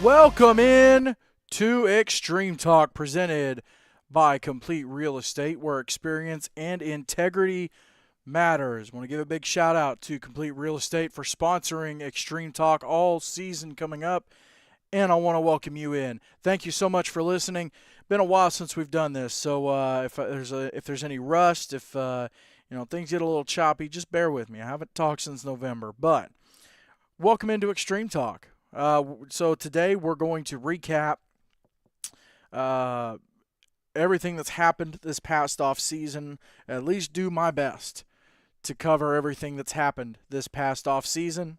Welcome in to Extreme Talk, presented by Complete Real Estate, where experience and integrity matters. Want to give a big shout out to Complete Real Estate for sponsoring Extreme Talk all season coming up, and I want to welcome you in. Thank you so much for listening. Been a while since we've done this, so if there's any rust, if things get a little choppy, just bear with me. I haven't talked since November, but welcome into Extreme Talk. So today we're going to recap uh, everything that's happened this past off season. At least do my best to cover everything that's happened this past off season,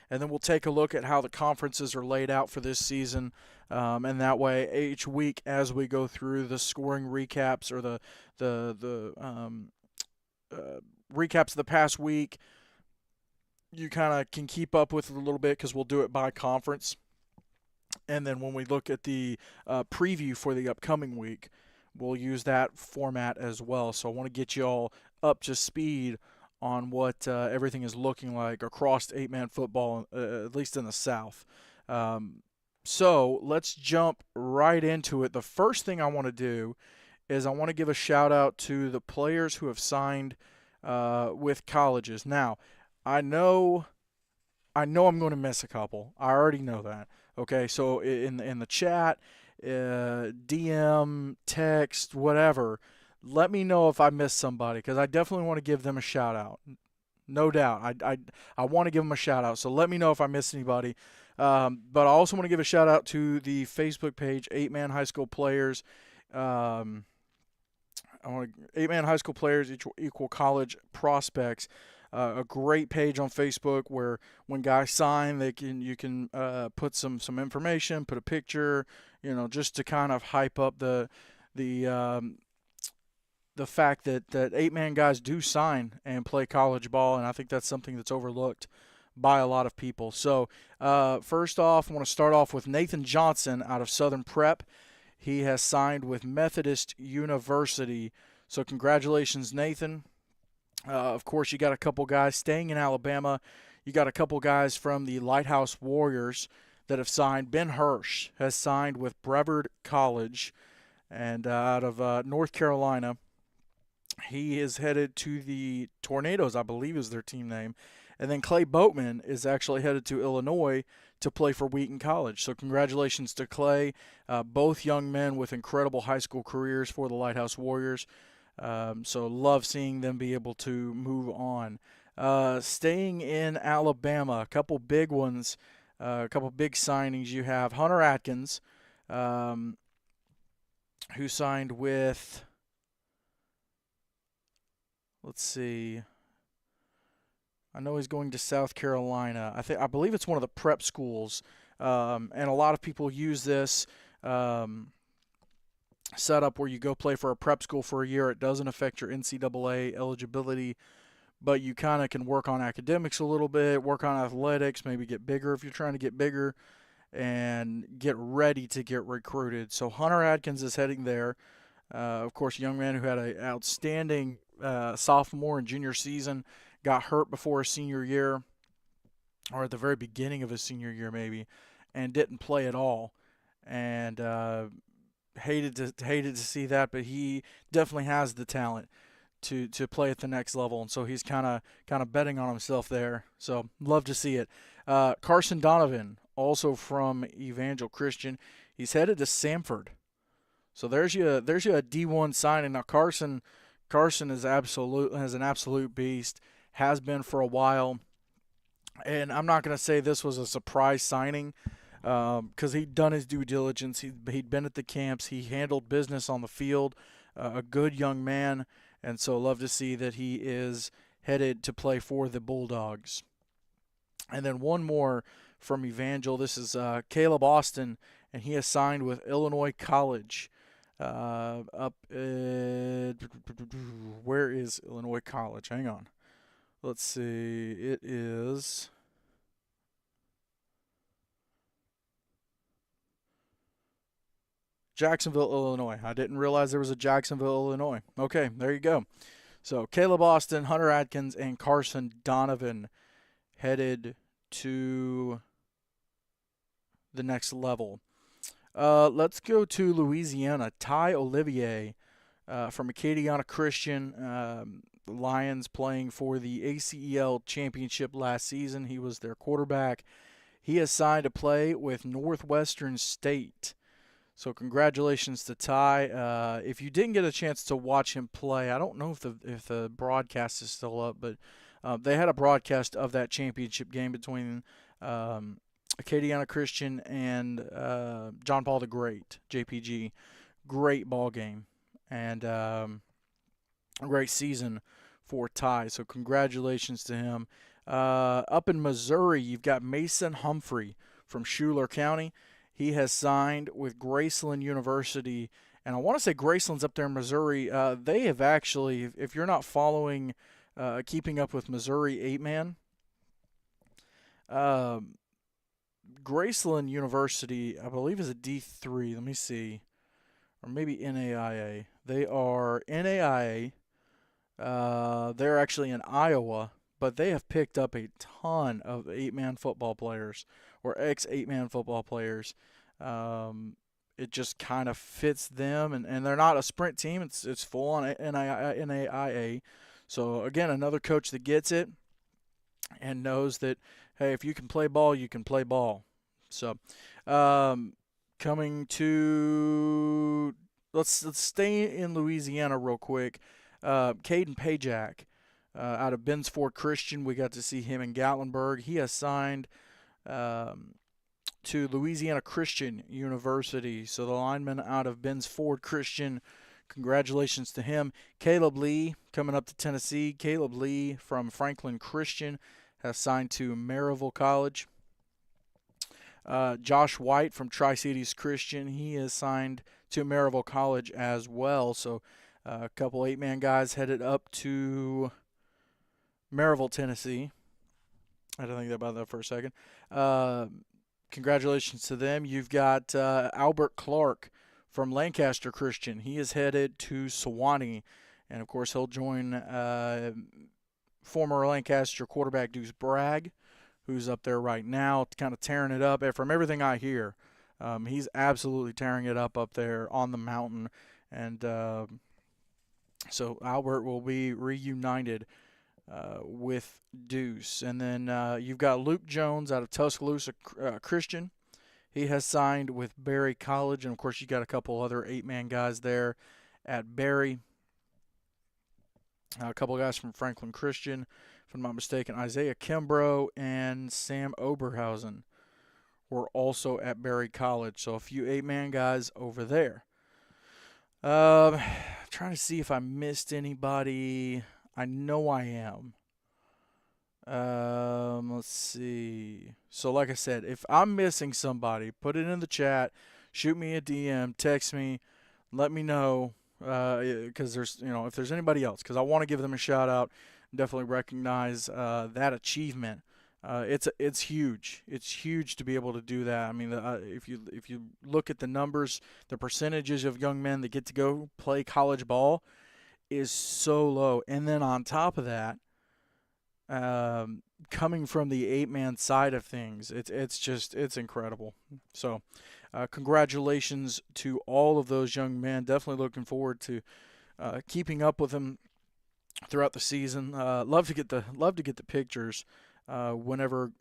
and then we'll take a look at how the conferences are laid out for this season. And that way, each week as we go through the scoring recaps or the recaps of the past week, you kind of can keep up with it a little bit because we'll do it by conference. And then when we look at the preview for the upcoming week, we'll use that format as well. So I want to get you all up to speed on what everything is looking like across eight-man football, at least in the South. So let's jump right into it. The first thing I want to do is I want to give a shout out to the players who have signed with colleges. Now, I know I'm going to miss a couple. I already know that. Okay, so in the chat, DM, text, whatever, let me know if I missed somebody because I definitely want to give them a shout out. No doubt, I want to give them a shout out. So let me know if I missed anybody. But I also want to give a shout out to the Facebook page, Eight Man High School Players. Eight Man High School Players equal college prospects. A great page on Facebook where when guys sign, you can put some information, put a picture, just to kind of hype up the fact that eight-man guys do sign and play college ball, and I think that's something that's overlooked by a lot of people. So first off, I want to start off with Nathan Johnson out of Southern Prep. He has signed with Methodist University. So congratulations, Nathan. Of course, you got a couple guys staying in Alabama. You got a couple guys from the Lighthouse Warriors that have signed. Ben Hirsch has signed with Brevard College, and out of North Carolina. He is headed to the Tornadoes, I believe is their team name. And then Clay Boatman is actually headed to Illinois to play for Wheaton College. So congratulations to Clay. Both young men with incredible high school careers for the Lighthouse Warriors. So love seeing them be able to move on. Staying in Alabama, a couple big ones, a couple big signings. You have Hunter Atkins, who signed with, let's see, I know he's going to South Carolina. I believe it's one of the prep schools, and a lot of people use this setup where you go play for a prep school for a year. It doesn't affect your NCAA eligibility, but you kind of can work on academics a little bit, work on athletics, maybe get bigger if you're trying to get bigger, and get ready to get recruited. So Hunter Atkins is heading there. Of course, a young man who had an outstanding sophomore and junior season, got hurt before his senior year, or at the very beginning of his senior year maybe, and didn't play at all. And hated to see that, but he definitely has the talent to play at the next level, and so he's kind of betting on himself there. So love to see it. Carson Donovan, also from Evangel Christian, he's headed to Samford. So there's you a D1 signing. Now Carson is an absolute beast, has been for a while, and I'm not going to say this was a surprise signing because he'd done his due diligence. He'd been at the camps. He handled business on the field. A good young man, and so love to see that he is headed to play for the Bulldogs. And then one more from Evangel. This is Caleb Austin, and he has signed with Illinois College. Where is Illinois College? Hang on. Let's see. It is Jacksonville, Illinois. I didn't realize there was a Jacksonville, Illinois. Okay, there you go. So Caleb Austin, Hunter Atkins, and Carson Donovan headed to the next level. Let's go to Louisiana. Ty Olivier from Acadiana Christian. The Lions playing for the ACEL championship last season. He was their quarterback. He has signed to play with Northwestern State. So congratulations to Ty. If you didn't get a chance to watch him play, I don't know if the broadcast is still up, but they had a broadcast of that championship game between Acadiana Christian and John Paul the Great, JPG. Great ball game and a great season for Ty. So congratulations to him. Up in Missouri, you've got Mason Humphrey from Schuyler County. He has signed with Graceland University, and I want to say Graceland's up there in Missouri. They have actually, if you're not following, keeping up with Missouri 8-man, Graceland University, I believe, is a D3. Let me see. Or maybe NAIA. They are NAIA. They're actually in Iowa, but they have picked up a ton of 8-man football players or ex-8-man football players. It just kind of fits them, and they're not a sprint team. It's full on NAIA. So, again, another coach that gets it and knows that, hey, if you can play ball, you can play ball. So, coming to let's stay in Louisiana real quick. Caden Pajak out of Ben's Ford Christian. We got to see him in Gatlinburg. He has signed to Louisiana Christian University. So the lineman out of Ben's Ford Christian, congratulations to him. Caleb Lee coming up to Tennessee. Caleb Lee from Franklin Christian has signed to Maryville College. Josh White from Tri-Cities Christian, he is signed to Maryville College as well. So a couple 8-man guys headed up to Maryville, Tennessee. I had to think about that for a second. Congratulations to them. You've got Albert Clark from Lancaster Christian. He is headed to Sewanee. And, of course, he'll join former Lancaster quarterback Deuce Bragg, who's up there right now, kind of tearing it up. And from everything I hear, he's absolutely tearing it up there on the mountain. And so Albert will be reunited with Deuce. And then you've got Luke Jones out of Tuscaloosa Christian. He has signed with Berry College. And, of course, you got a couple other 8-man guys there at Berry. A couple guys from Franklin Christian, if I'm not mistaken. Isaiah Kimbrough and Sam Oberhausen were also at Berry College. So a few 8-man guys over there. Trying to see if I missed anybody. I know I am. Let's see. So like I said, if I'm missing somebody, put it in the chat. Shoot me a DM. Text me. Let me know. Because there's, if there's anybody else, because I want to give them a shout out, definitely recognize that achievement. It's huge. It's huge to be able to do that. I mean, if you look at the numbers, the percentages of young men that get to go play college ball is so low, and then on top of that, coming from the 8-man side of things, it's incredible. So. Congratulations to all of those young men. Definitely looking forward to keeping up with them throughout the season. Love to get the pictures whenever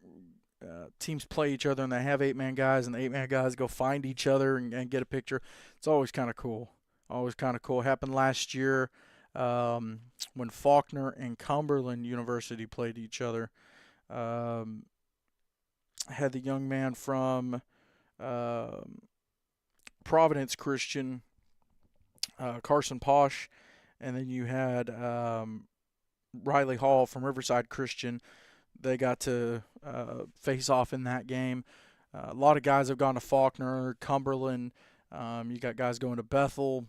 teams play each other and they have 8-man guys and the 8-man guys go find each other and get a picture. It's always kind of cool. Happened last year when Faulkner and Cumberland University played each other. Had the young man from Providence Christian, Carson Posh, and then you had Riley Hall from Riverside Christian. They got to face off in that game. A lot of guys have gone to Faulkner, Cumberland. You got guys going to Bethel.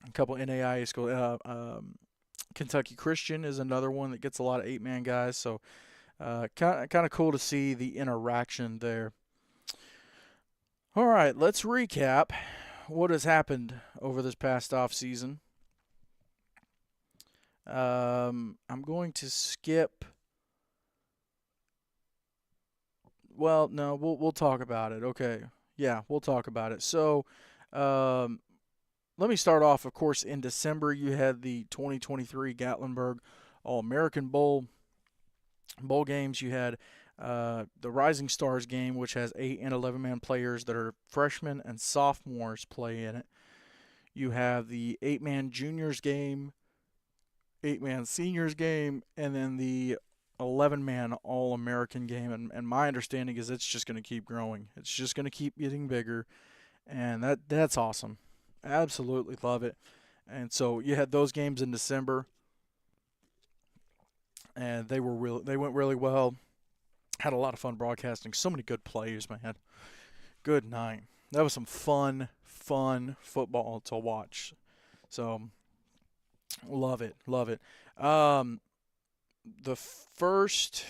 A couple NAIA schools. Kentucky Christian is another one that gets a lot of 8-man guys. So kind of cool to see the interaction there. All right, let's recap what has happened over this past off season. I'm going to skip Well, no, we'll talk about it. Okay. Yeah, we'll talk about it. So, um, let me start off. Of course, in December you had the 2023 Gatlinburg All American bowl games. You had the Rising Stars game, which has 8 and 11-man players that are freshmen and sophomores play in it. You have the 8-man juniors game, 8-man seniors game, and then the 11-man All American game. And my understanding is it's just going to keep growing. It's just going to keep getting bigger, and that's awesome. Absolutely love it. And so you had those games in December, and they went really well. Had a lot of fun broadcasting. So many good plays, man. Good night. That was some fun football to watch. So love it, love it. Um, the first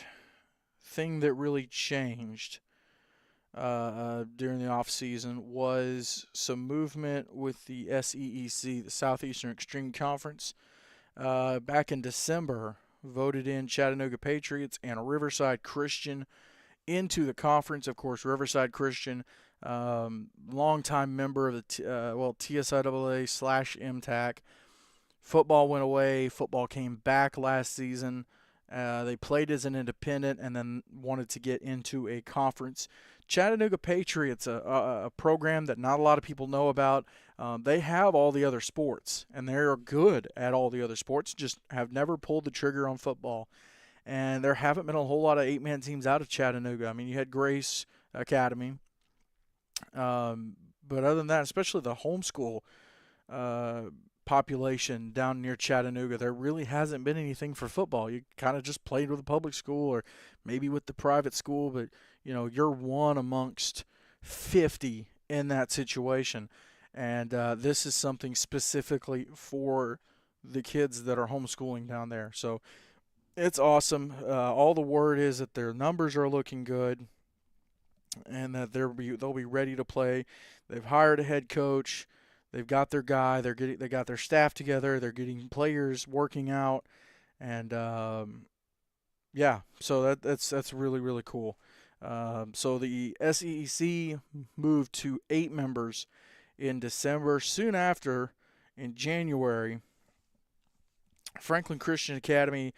thing that really changed during the off season was some movement with the SEEC, the Southeastern Extreme Conference. Back in December, voted in Chattanooga Patriots and Riverside Christian into the conference. Of course, Riverside Christian, longtime member of the TSIAA slash MTAC. Football went away. Football came back last season. They played as an independent and then wanted to get into a conference. Chattanooga Patriots, a program that not a lot of people know about. They have all the other sports, and they are good at all the other sports, just have never pulled the trigger on football. And there haven't been a whole lot of 8-man teams out of Chattanooga. I mean, you had Grace Academy. But other than that, especially the homeschool uh, population down near Chattanooga, there really hasn't been anything for football. You kind of just played with a public school or maybe with the private school, but you're one amongst 50 in that situation. And this is something specifically for the kids that are homeschooling down there. So it's awesome. All the word is that their numbers are looking good and that they'll be ready to play. They've hired a head coach. They've got their guy. They got their staff together. They're getting players working out, and yeah, so that's really really cool. So the SEC moved to 8 members in December. Soon after, in January, Franklin Christian Academy,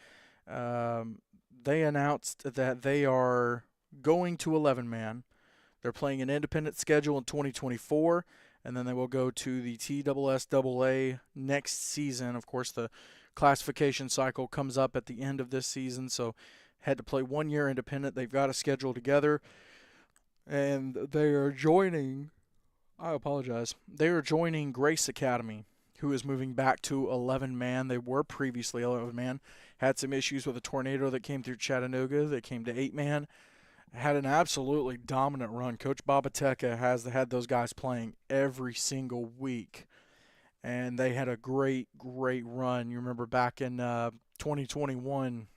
they announced that they are going to 11-man. They're playing an independent schedule in 2024, and then they will go to the TSSAA next season. Of course, the classification cycle comes up at the end of this season, so had to play 1 year independent. They've got a schedule together, and they are joining. I apologize. They are joining Grace Academy, who is moving back to 11-man. They were previously 11-man. Had some issues with a tornado that came through Chattanooga. They came to 8-man. Had an absolutely dominant run. Coach Babateka has had those guys playing every single week, and they had a great run. You remember back in 2021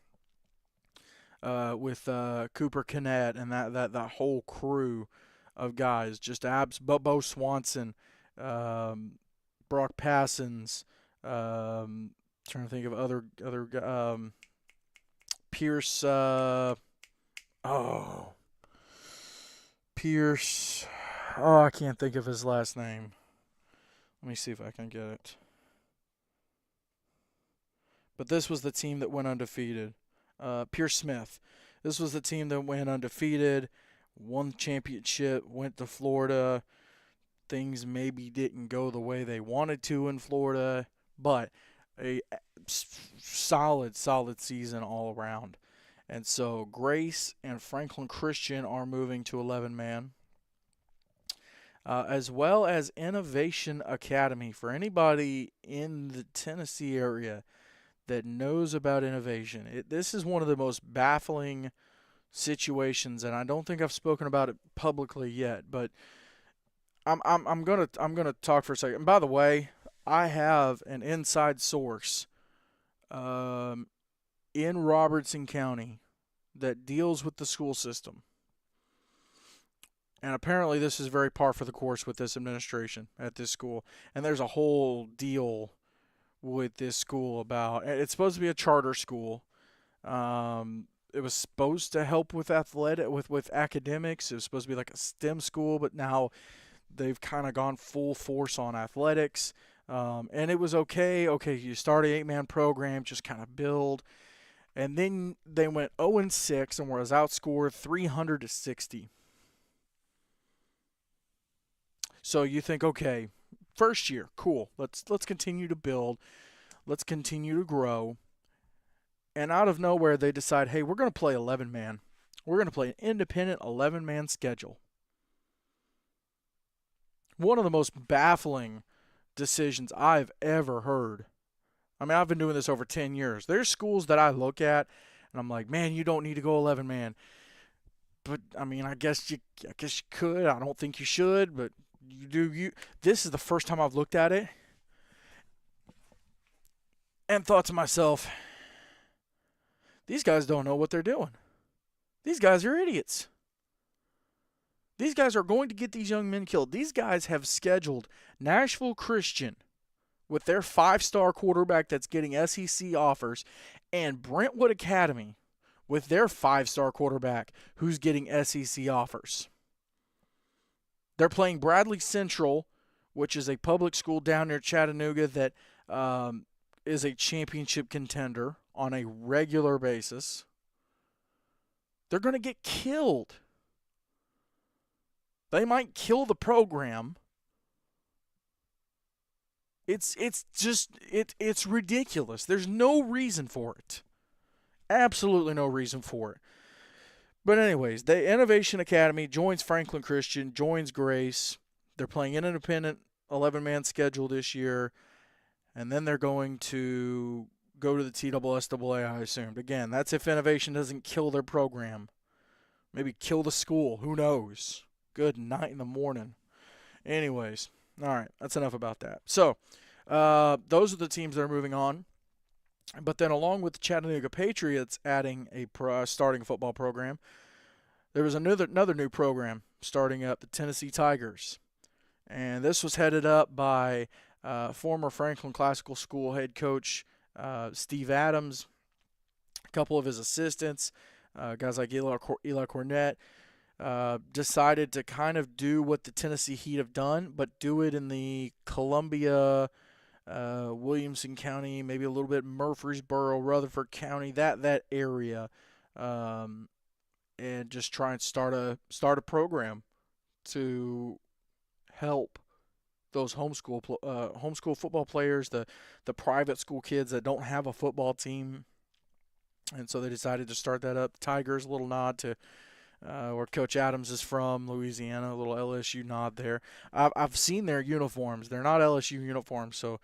with Cooper Kinnett and that whole crew of guys, just Bo Swanson, Brock Passons, trying to think of other Pierce. Pierce. Oh, I can't think of his last name. Let me see if I can get it. But this was the team that went undefeated. Pierce Smith. This was the team that went undefeated, won the championship, went to Florida. Things maybe didn't go the way they wanted to in Florida, but a solid season all around. And so Grace and Franklin Christian are moving to 11-man, as well as Innovation Academy. For anybody in the Tennessee area that knows about innovation, this is one of the most baffling situations, and I don't think I've spoken about it publicly yet. But I'm gonna talk for a second. And by the way, I have an inside source in Robertson County that deals with the school system. And apparently this is very par for the course with this administration at this school. And there's a whole deal with this school about it's supposed to be a charter school. It was supposed to help with with academics. It was supposed to be like a STEM school, but now they've kind of gone full force on athletics. And it was okay. Okay, you start an 8-man program, just kind of build. And then they went 0-6 and was outscored 300-60. So you think, okay, first year, cool. Let's continue to build. Let's continue to grow. And out of nowhere, they decide, hey, we're going to play 11-man. We're going to play an independent 11-man schedule. One of the most baffling decisions I've ever heard. I mean, I've been doing this over 10 years. There's schools that I look at, and I'm like, man, you don't need to go 11-man. But I mean, I guess you could. I don't think you should, but you do. This is the first time I've looked at it and thought to myself, these guys don't know what they're doing. These guys are idiots. These guys are going to get these young men killed. These guys have scheduled Nashville Christian with their 5-star quarterback that's getting SEC offers, and Brentwood Academy with their 5-star quarterback who's getting SEC offers. They're playing Bradley Central, which is a public school down near Chattanooga that is a championship contender on a regular basis. They're going to get killed. They might kill the program. It's ridiculous. There's no reason for it. Absolutely no reason for it. But anyways, the Innovation Academy joins Franklin Christian, joins Grace. They're playing an independent 11-man schedule this year, and then they're going to go to the TSSAA, I assumed. Again, that's if Innovation doesn't kill their program. Maybe kill the school. Who knows? Good night in the morning. Anyways, all right, that's enough about that. So, those are the teams that are moving on. But then along with the Chattanooga Patriots adding a starting football program, there was another new program starting up, the Tennessee Tigers. And this was headed up by former Franklin Classical School head coach Steve Adams, a couple of his assistants, guys like Eli Cornett, decided to kind of do what the Tennessee Heat have done, but do it in the Columbia, Williamson County, maybe a little bit Murfreesboro, Rutherford County, that area, and just try and start a program to help those homeschool football players, the private school kids that don't have a football team, and so they decided to start that up. Tigers, a little nod to where Coach Adams is from, Louisiana, a little LSU nod there. I've seen their uniforms. They're not LSU uniforms, so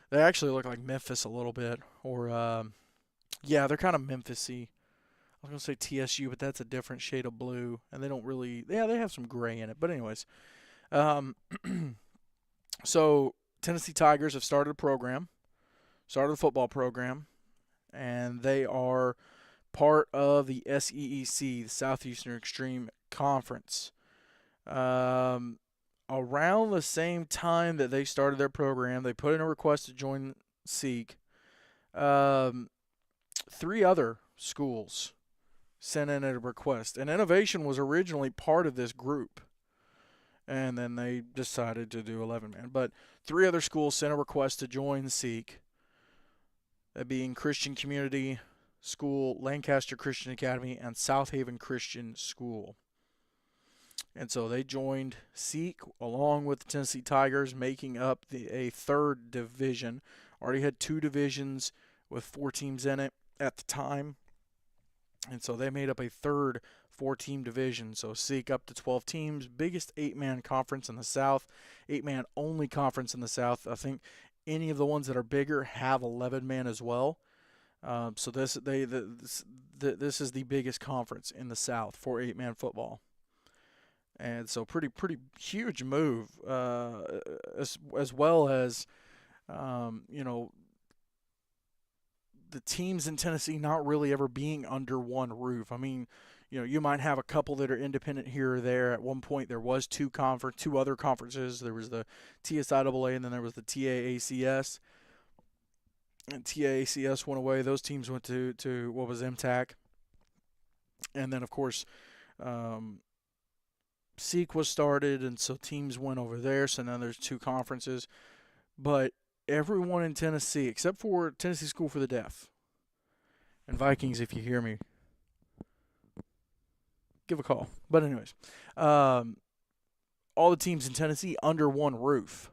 they actually look like Memphis a little bit. Or, yeah, they're kind of Memphis-y. I was going to say TSU, but that's a different shade of blue. And they don't really – yeah, they have some gray in it. But anyways, so Tennessee Tigers have started a football program, and they are – part of the SEEC, the Southeastern Extreme Conference. Around the same time that they started their program, they put in a request to join SEEC. 3 other schools sent in a request. And Innovation was originally part of this group. And then they decided to do 11-man. But 3 other schools sent a request to join SEEC. That being Christian Community School, Lancaster Christian Academy, and South Haven Christian School. And so they joined SEEC along with the Tennessee Tigers, making up a 3rd division. Already had 2 divisions with 4 teams in it at the time. And so they made up a 3rd 4-team division. So SEEC up to 12 teams, biggest 8-man conference in the South, 8-man only conference in the South. I think any of the ones that are bigger have 11-man as well. So this is the biggest conference in the South for 8-man football, and so pretty huge move, as well as the teams in Tennessee not really ever being under one roof. I mean, you might have a couple that are independent here or there. At one point, there was 2 other conferences. There was the TSIAA, and then there was the TAACS. And TAACS went away. Those teams went to what was MTAC. And then, of course, um, SEAC was started, and so teams went over there. So now there's two conferences. But everyone in Tennessee, except for Tennessee School for the Deaf, and Vikings, if you hear me, give a call. But anyways, um, all the teams in Tennessee under one roof.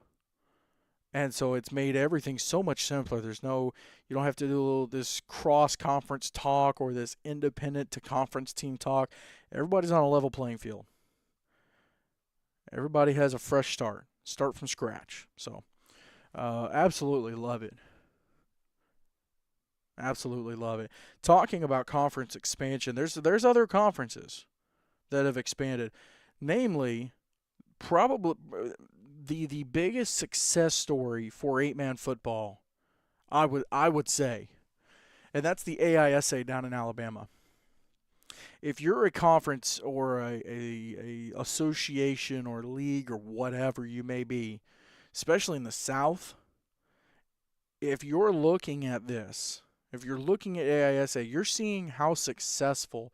And so it's made everything so much simpler. You don't have to do this cross conference talk or this independent to conference team talk. Everybody's on a level playing field. Everybody has a fresh start from scratch. So, absolutely love it. Absolutely love it. Talking about conference expansion, there's other conferences that have expanded, namely probably the biggest success story for 8-man football, I would say, and that's the AISA down in Alabama. If you're a conference or a association or league or whatever you may be, especially in the South, if you're looking at this, if you're looking at AISA, you're seeing how successful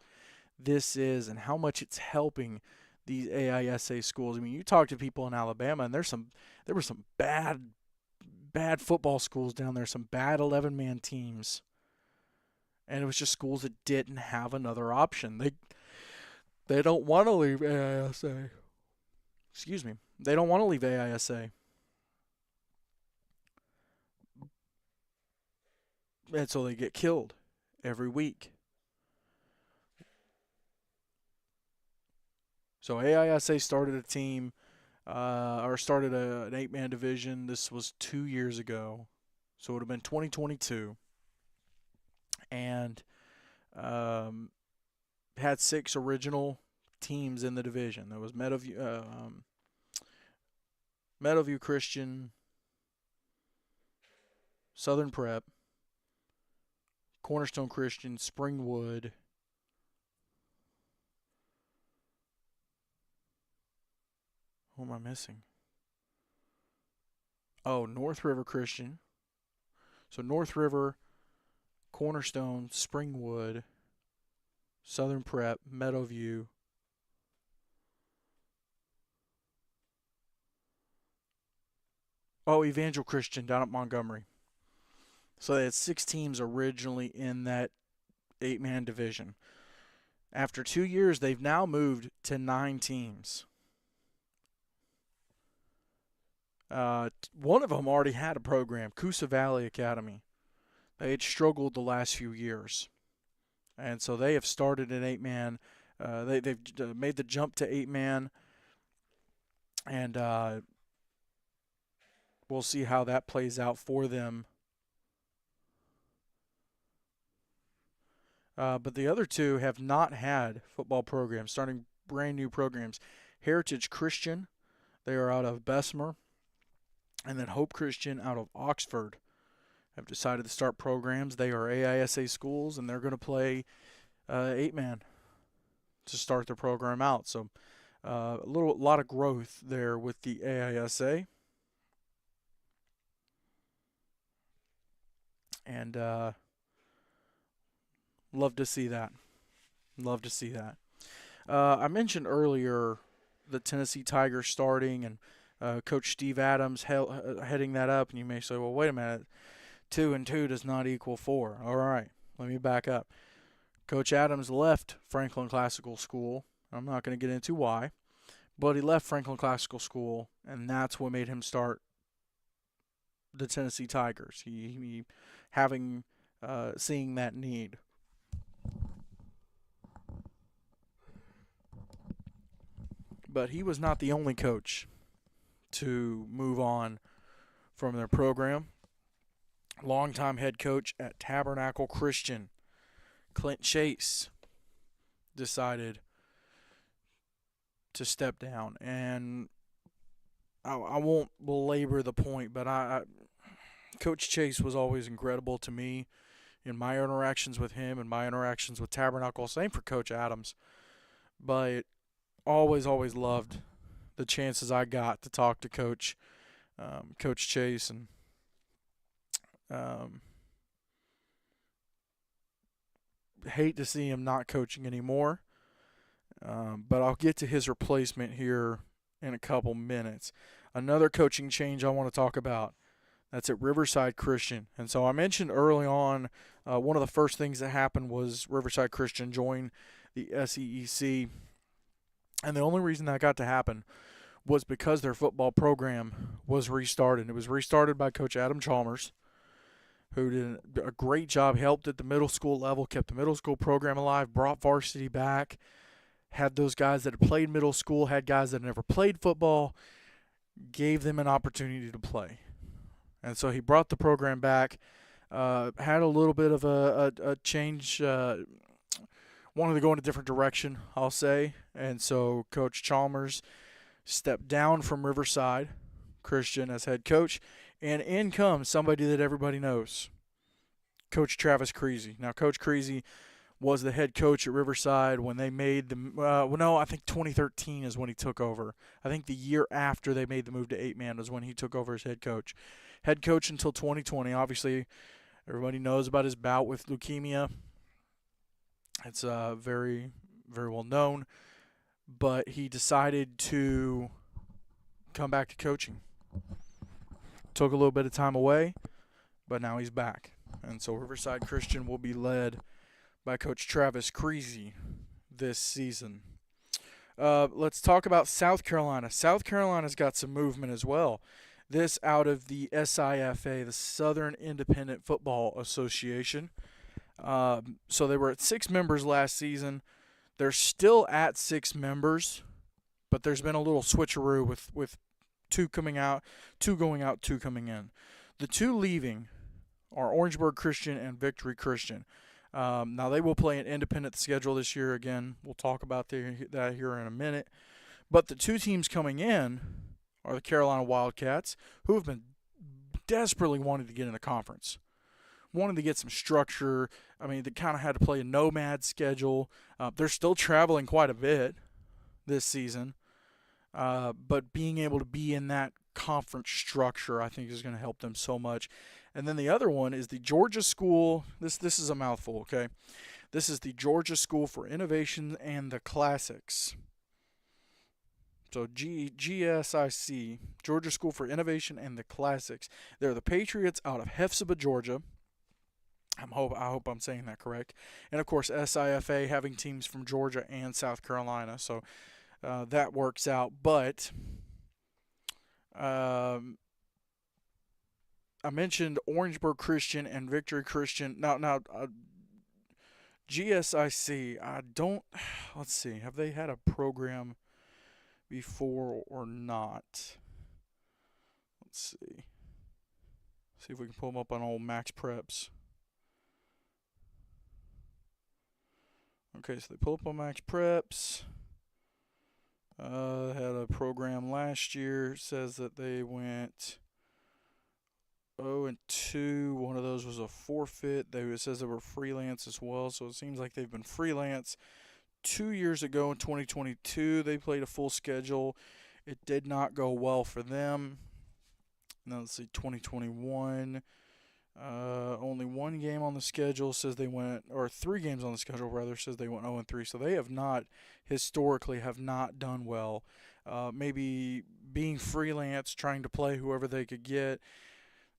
this is and how much it's helping these AISA schools. I mean, you talk to people in Alabama, and there were some bad football schools down there, some bad 11-man teams, and it was just schools that didn't have another option. They don't want to leave AISA. Excuse me. They don't want to leave AISA. And so they get killed every week. So AISA started a team, or started an 8-man division. This was 2 years ago. So it would have been 2022. And had 6 original teams in the division. There was Meadowview Christian, Southern Prep, Cornerstone Christian, Springwood. Who am I missing? Oh, North River Christian. So North River, Cornerstone, Springwood, Southern Prep, Meadowview. Oh, Evangel Christian down at Montgomery. So they had 6 teams originally in that 8-man division. After 2 years, they've now moved to 9 teams. One of them already had a program, Coosa Valley Academy. They had struggled the last few years. And so they have started an 8-man. They've made the jump to 8-man. And we'll see how that plays out for them. But the other 2 have not had football programs, starting brand new programs. Heritage Christian, they are out of Bessemer. And then Hope Christian out of Oxford have decided to start programs. They are AISA schools, and they're going to play 8-man to start their program out. So a lot of growth there with the AISA. And love to see that. Love to see that. I mentioned earlier the Tennessee Tigers starting and Coach Steve Adams heading that up. And you may say, well, wait a minute. 2 and 2 does not equal 4. All right, let me back up. Coach Adams left Franklin Classical School. I'm not going to get into why, but he left Franklin Classical School, and that's what made him start the Tennessee Tigers. He seeing that need. But he was not the only coach to move on from their program. Longtime head coach at Tabernacle Christian, Clint Chase, decided to step down. And I won't belabor the point, but Coach Chase was always incredible to me in my interactions with him and my interactions with Tabernacle. Same for Coach Adams. But always loved the chances I got to talk to Coach Chase, and hate to see him not coaching anymore. But I'll get to his replacement here in a couple minutes. Another coaching change I want to talk about. That's at Riverside Christian. And so I mentioned early on, one of the first things that happened was Riverside Christian joined the SEEC. And the only reason that got to happen was because their football program was restarted. It was restarted by Coach Adam Chalmers, who did a great job, helped at the middle school level, kept the middle school program alive, brought varsity back, had those guys that had played middle school, had guys that had never played football, gave them an opportunity to play. And so he brought the program back, had a little bit of a change, wanted to go in a different direction, I'll say. And so Coach Chalmers stepped down from Riverside Christian as head coach, and in comes somebody that everybody knows, Coach Travis Creasy. Now, Coach Creasy was the head coach at Riverside when they made I think 2013 is when he took over. I think the year after they made the move to 8-man was when he took over as head coach. Head coach until 2020. Obviously, everybody knows about his bout with leukemia. It's very, very well known. But he decided to come back to coaching. Took a little bit of time away, but now he's back. And so Riverside Christian will be led by Coach Travis Creasy this season. Let's talk about South Carolina. South Carolina's got some movement as well. This out of the SIFA, the Southern Independent Football Association. So they were at 6 members last season. They're still at 6 members, but there's been a little switcheroo with 2 coming out, 2 going out, 2 coming in. The 2 leaving are Orangeburg Christian and Victory Christian. Now, they will play an independent schedule this year. Again, we'll talk about that here in a minute. But the 2 teams coming in are the Carolina Wildcats, who have been desperately wanting to get in the conference, wanted to get some structure. I mean, they kind of had to play a nomad schedule. They're still traveling quite a bit this season. But being able to be in that conference structure, I think, is going to help them so much. And then the other one is the Georgia School. This is a mouthful, okay? This is the Georgia School for Innovation and the Classics. So GSIC, Georgia School for Innovation and the Classics. They're the Patriots out of Hephzibah, Georgia. I hope I'm saying that correct. And, of course, SIFA having teams from Georgia and South Carolina. So that works out. But I mentioned Orangeburg Christian and Victory Christian. Now, GSIC, let's see, have they had a program before or not? Let's see. See if we can pull them up on old Max Preps. Okay, so they pull up on Max Preps. Had a program last year. It says that they went 0-2. One of those was a forfeit. It says they were freelance as well, so it seems like they've been freelance. 2 years ago in 2022, they played a full schedule. It did not go well for them. Now let's see, 2021. Only 1 game on the schedule says they went, or 3 games on the schedule rather, says they went 0-3. So they have not, historically, have not done well. Maybe being freelance, trying to play whoever they could get,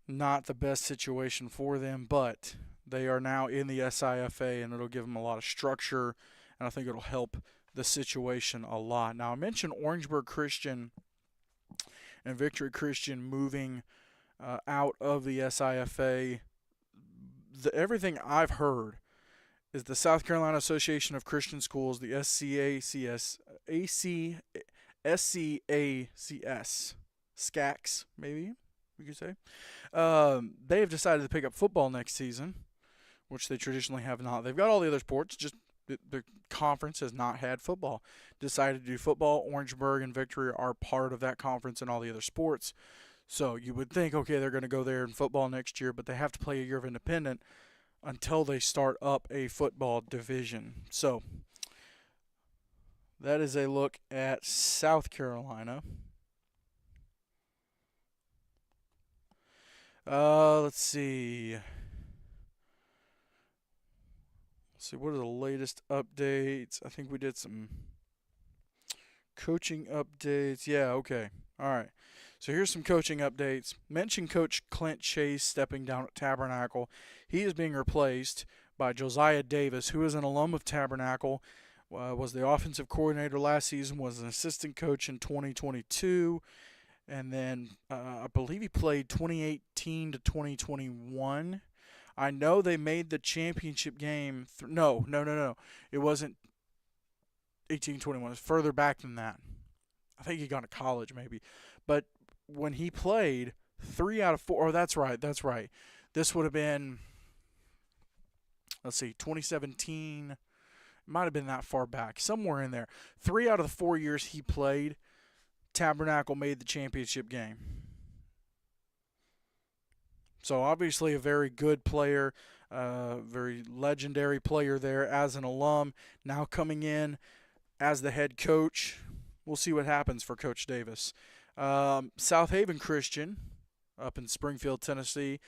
not the best situation for them, but they are now in the SIFA, and it'll give them a lot of structure, and I think it'll help the situation a lot. Now, I mentioned Orangeburg Christian and Victory Christian moving out of the SIFA. Everything I've heard is the South Carolina Association of Christian Schools, the SCACS, maybe we could say. They have decided to pick up football next season, which they traditionally have not. They've got all the other sports, just the conference has not had football. Decided to do football. Orangeburg and Victory are part of that conference and all the other sports. So you would think, okay, they're going to go there in football next year, but they have to play a year of independent until they start up a football division. So that is a look at South Carolina. Let's see. see, what are the latest updates? I think we did some coaching updates. Yeah, okay. All right. So here's some coaching updates. Mention Coach Clint Chase stepping down at Tabernacle. He is being replaced by Josiah Davis, who is an alum of Tabernacle, was the offensive coordinator last season, was an assistant coach in 2022, and then I believe he played 2018 to 2021. I know they made the championship game. No. It wasn't 1821. It was further back than that. I think he got to college maybe. But when he played, 3 out of 4. Oh, that's right. That's right. This would have been, let's see, 2017. It might have been that far back, somewhere in there. 3 out of the 4 years he played, Tabernacle made the championship game. So obviously a very good player, very legendary player there as an alum. Now coming in as the head coach. We'll see what happens for Coach Davis. South Haven Christian up in Springfield, Tennessee,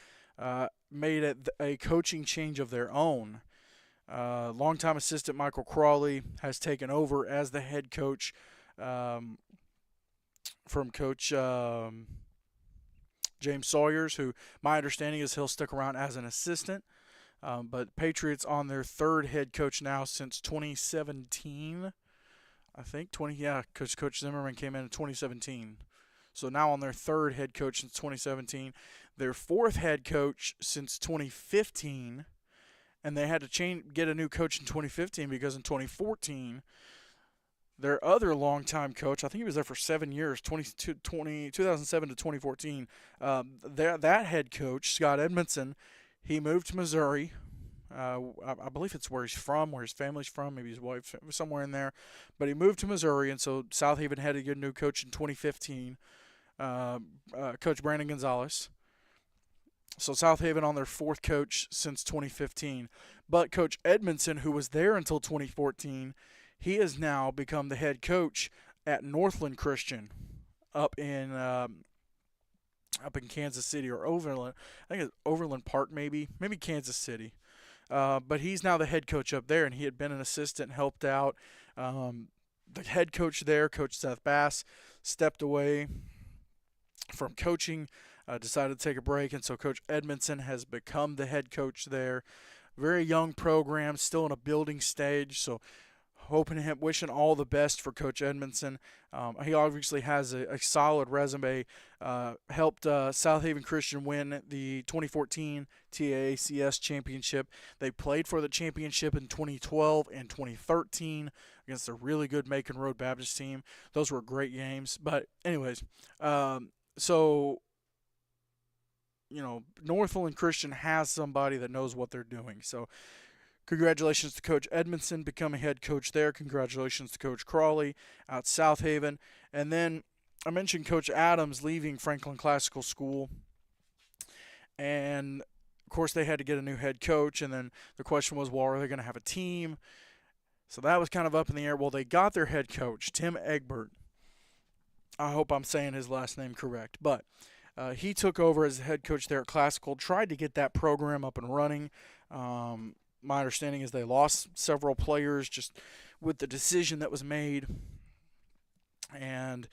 made a coaching change of their own. Longtime assistant Michael Crawley has taken over as the head coach from Coach James Sawyers, who my understanding is he'll stick around as an assistant. But Patriots on their third head coach now since 2017. I think because Coach Zimmerman came in 2017. So now on their third head coach since 2017. Their fourth head coach since 2015. And they had to get a new coach in 2015 because in 2014, their other longtime coach, I think he was there for 7 years, 2007 to 2014, that head coach, Scott Edmondson, he moved to Missouri. I believe it's where he's from, where his family's from, maybe his wife, somewhere in there. But he moved to Missouri, and so South Haven had to get a new coach in 2015, Coach Brandon Gonzalez. So South Haven on their fourth coach since 2015. But Coach Edmondson, who was there until 2014, he has now become the head coach at Northland Christian up in Kansas City or Overland. I think it's Overland Park, maybe Kansas City. But he's now the head coach up there, and he had been an assistant, helped out. The head coach there, Coach Seth Bass, stepped away from coaching, decided to take a break, and so Coach Edmondson has become the head coach there. Very young program, still in a building stage, so wishing all the best for Coach Edmondson. He obviously has a solid resume. Helped South Haven Christian win the 2014 TAACS championship. They played for the championship in 2012 and 2013 against a really good Macon Road Baptist team. Those were great games. But anyways, Northland Christian has somebody that knows what they're doing. So congratulations to Coach Edmondson becoming head coach there. Congratulations to Coach Crawley out South Haven. And then I mentioned Coach Adams leaving Franklin Classical School. And, of course, they had to get a new head coach. And then the question was, well, are they going to have a team? So that was kind of up in the air. Well, they got their head coach, Tim Egbert. I hope I'm saying his last name correct. But he took over as the head coach there at Classical, tried to get that program up and running. My understanding is they lost several players just with the decision that was made. And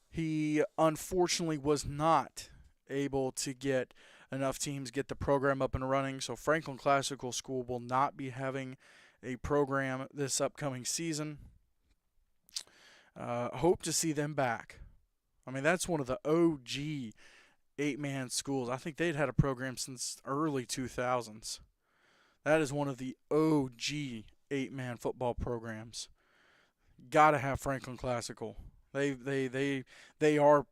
he unfortunately was not able to get enough teams get the program up and running. So Franklin Classical School will not be having a program this upcoming season. Hope to see them back. I mean, that's one of the OG 8-man schools. I think they'd had a program since early 2000s. That is one of the OG 8-man football programs. Gotta have Franklin Classical. They are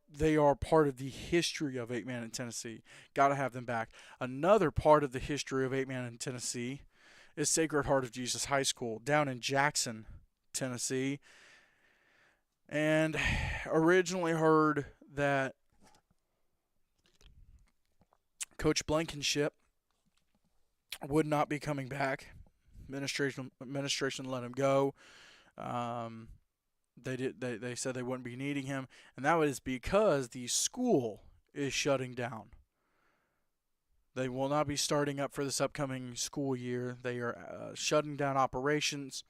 part of the history of 8-man in Tennessee. Gotta have them back. Another part of the history of 8-man in Tennessee is Sacred Heart of Jesus High School down in Jackson, Tennessee. And originally heard that Coach Blankenship would not be coming back. Administration let him go. They said they wouldn't be needing him, and that was because the school is shutting down. They will not be starting up for this upcoming school year. They are shutting down operations,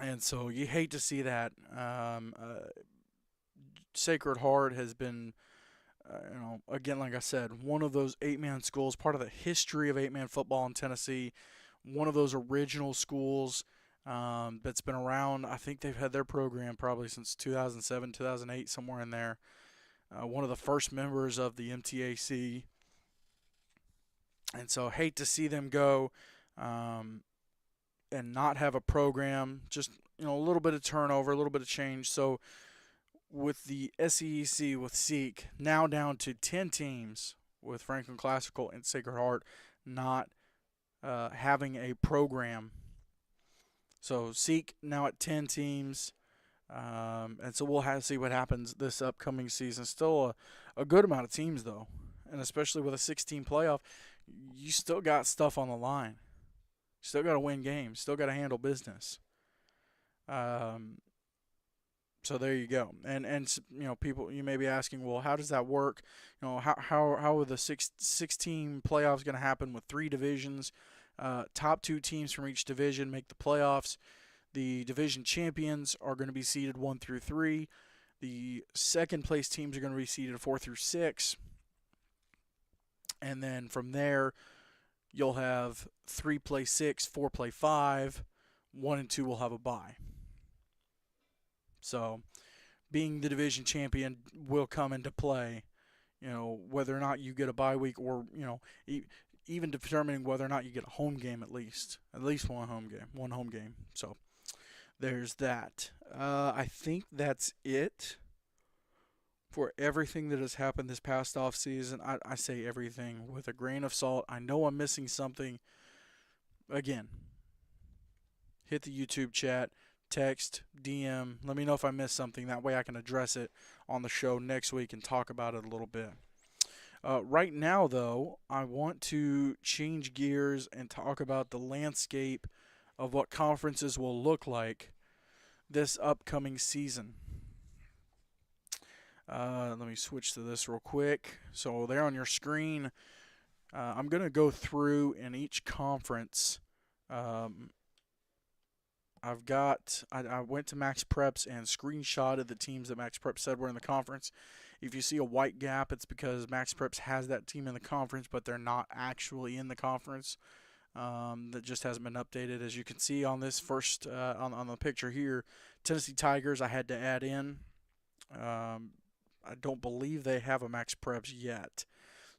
and so you hate to see that. Sacred Heart has been, again, like I said, one of those eight-man schools, part of the history of eight-man football in Tennessee. One of those original schools that's been around. I think they've had their program probably since 2007, 2008, somewhere in there. One of the first members of the MTAC, and so hate to see them go and not have a program. Just a little bit of turnover, a little bit of change. So with the SEC with Seek now down to 10 teams with Franklin Classical and Sacred Heart not having a program. So Seek now at 10 teams. And so we'll have to see what happens this upcoming season. Still a good amount of teams, though. And especially with a 16 playoff, you still got stuff on the line. Still got to win games. Still got to handle business. So there you go. And people, you may be asking, well, how does that work? How are the 16 playoffs going to happen with 3 divisions? Top 2 teams from each division make the playoffs. The division champions are going to be seeded 1 through 3. The second place teams are going to be seeded 4 through 6. And then from there, you'll have 3 play 6, 4 play 5. 1 and 2 will have a bye. So being the division champion will come into play, whether or not you get a bye week or, even determining whether or not you get a home game at least one home game. So there's that. I think that's it for everything that has happened this past off season. I say everything with a grain of salt. I know I'm missing something. Again, hit the YouTube chat, text, DM. Let me know if I missed something. That way I can address it on the show next week and talk about it a little bit. Right now, though, I want to change gears and talk about the landscape of what conferences will look like this upcoming season. Let me switch to this real quick. So there on your screen, I'm going to go through in each conference. I went to Max Preps and screenshotted the teams that Max Preps said were in the conference. If you see a white gap, it's because Max Preps has that team in the conference, but they're not actually in the conference. That just hasn't been updated. As you can see on this first, on the picture here, Tennessee Tigers I had to add in. I don't believe they have a Max Preps yet,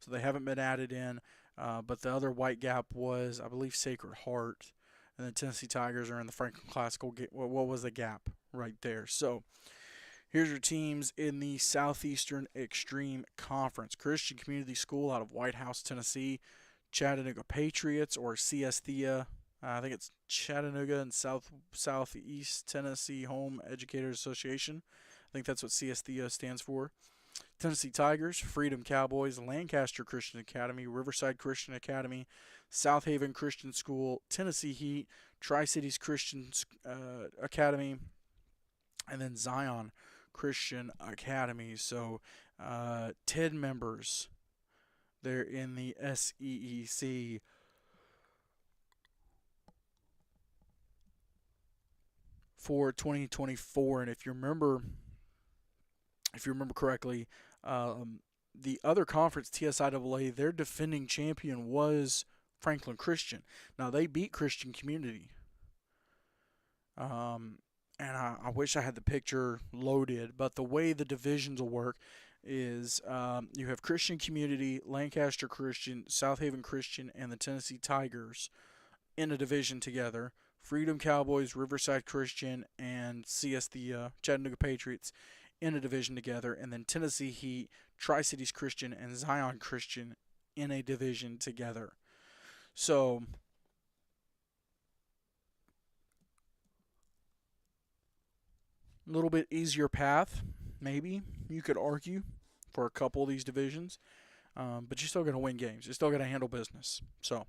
so they haven't been added in. But the other white gap was, I believe, Sacred Heart. And the Tennessee Tigers are in the Franklin Classical. What was the gap right there? So here's your teams in the Southeastern Extreme Conference. Christian Community School out of White House, Tennessee. Chattanooga Patriots, or CS Thea. I think it's Chattanooga and Southeast Tennessee Home Educators Association. I think that's what CS Thea stands for. Tennessee Tigers, Freedom Cowboys, Lancaster Christian Academy, Riverside Christian Academy, South Haven Christian School, Tennessee Heat, Tri-Cities Christian Academy, and then Zion Christian Academy. So 10 members there in the SEEC. For 2024, and if you remember correctly, the other conference, TSIAA, their defending champion was Franklin Christian. Now, they beat Christian Community. And I wish I had the picture loaded, but the way the divisions will work is you have Christian Community, Lancaster Christian, South Haven Christian, and the Tennessee Tigers in a division together. Freedom Cowboys, Riverside Christian, and CS the Chattanooga Patriots in a division together, and then Tennessee Heat, Tri-Cities Christian, and Zion Christian in a division together. So a little bit easier path, maybe you could argue, for a couple of these divisions, but you're still going to win games. You're still going to handle business. So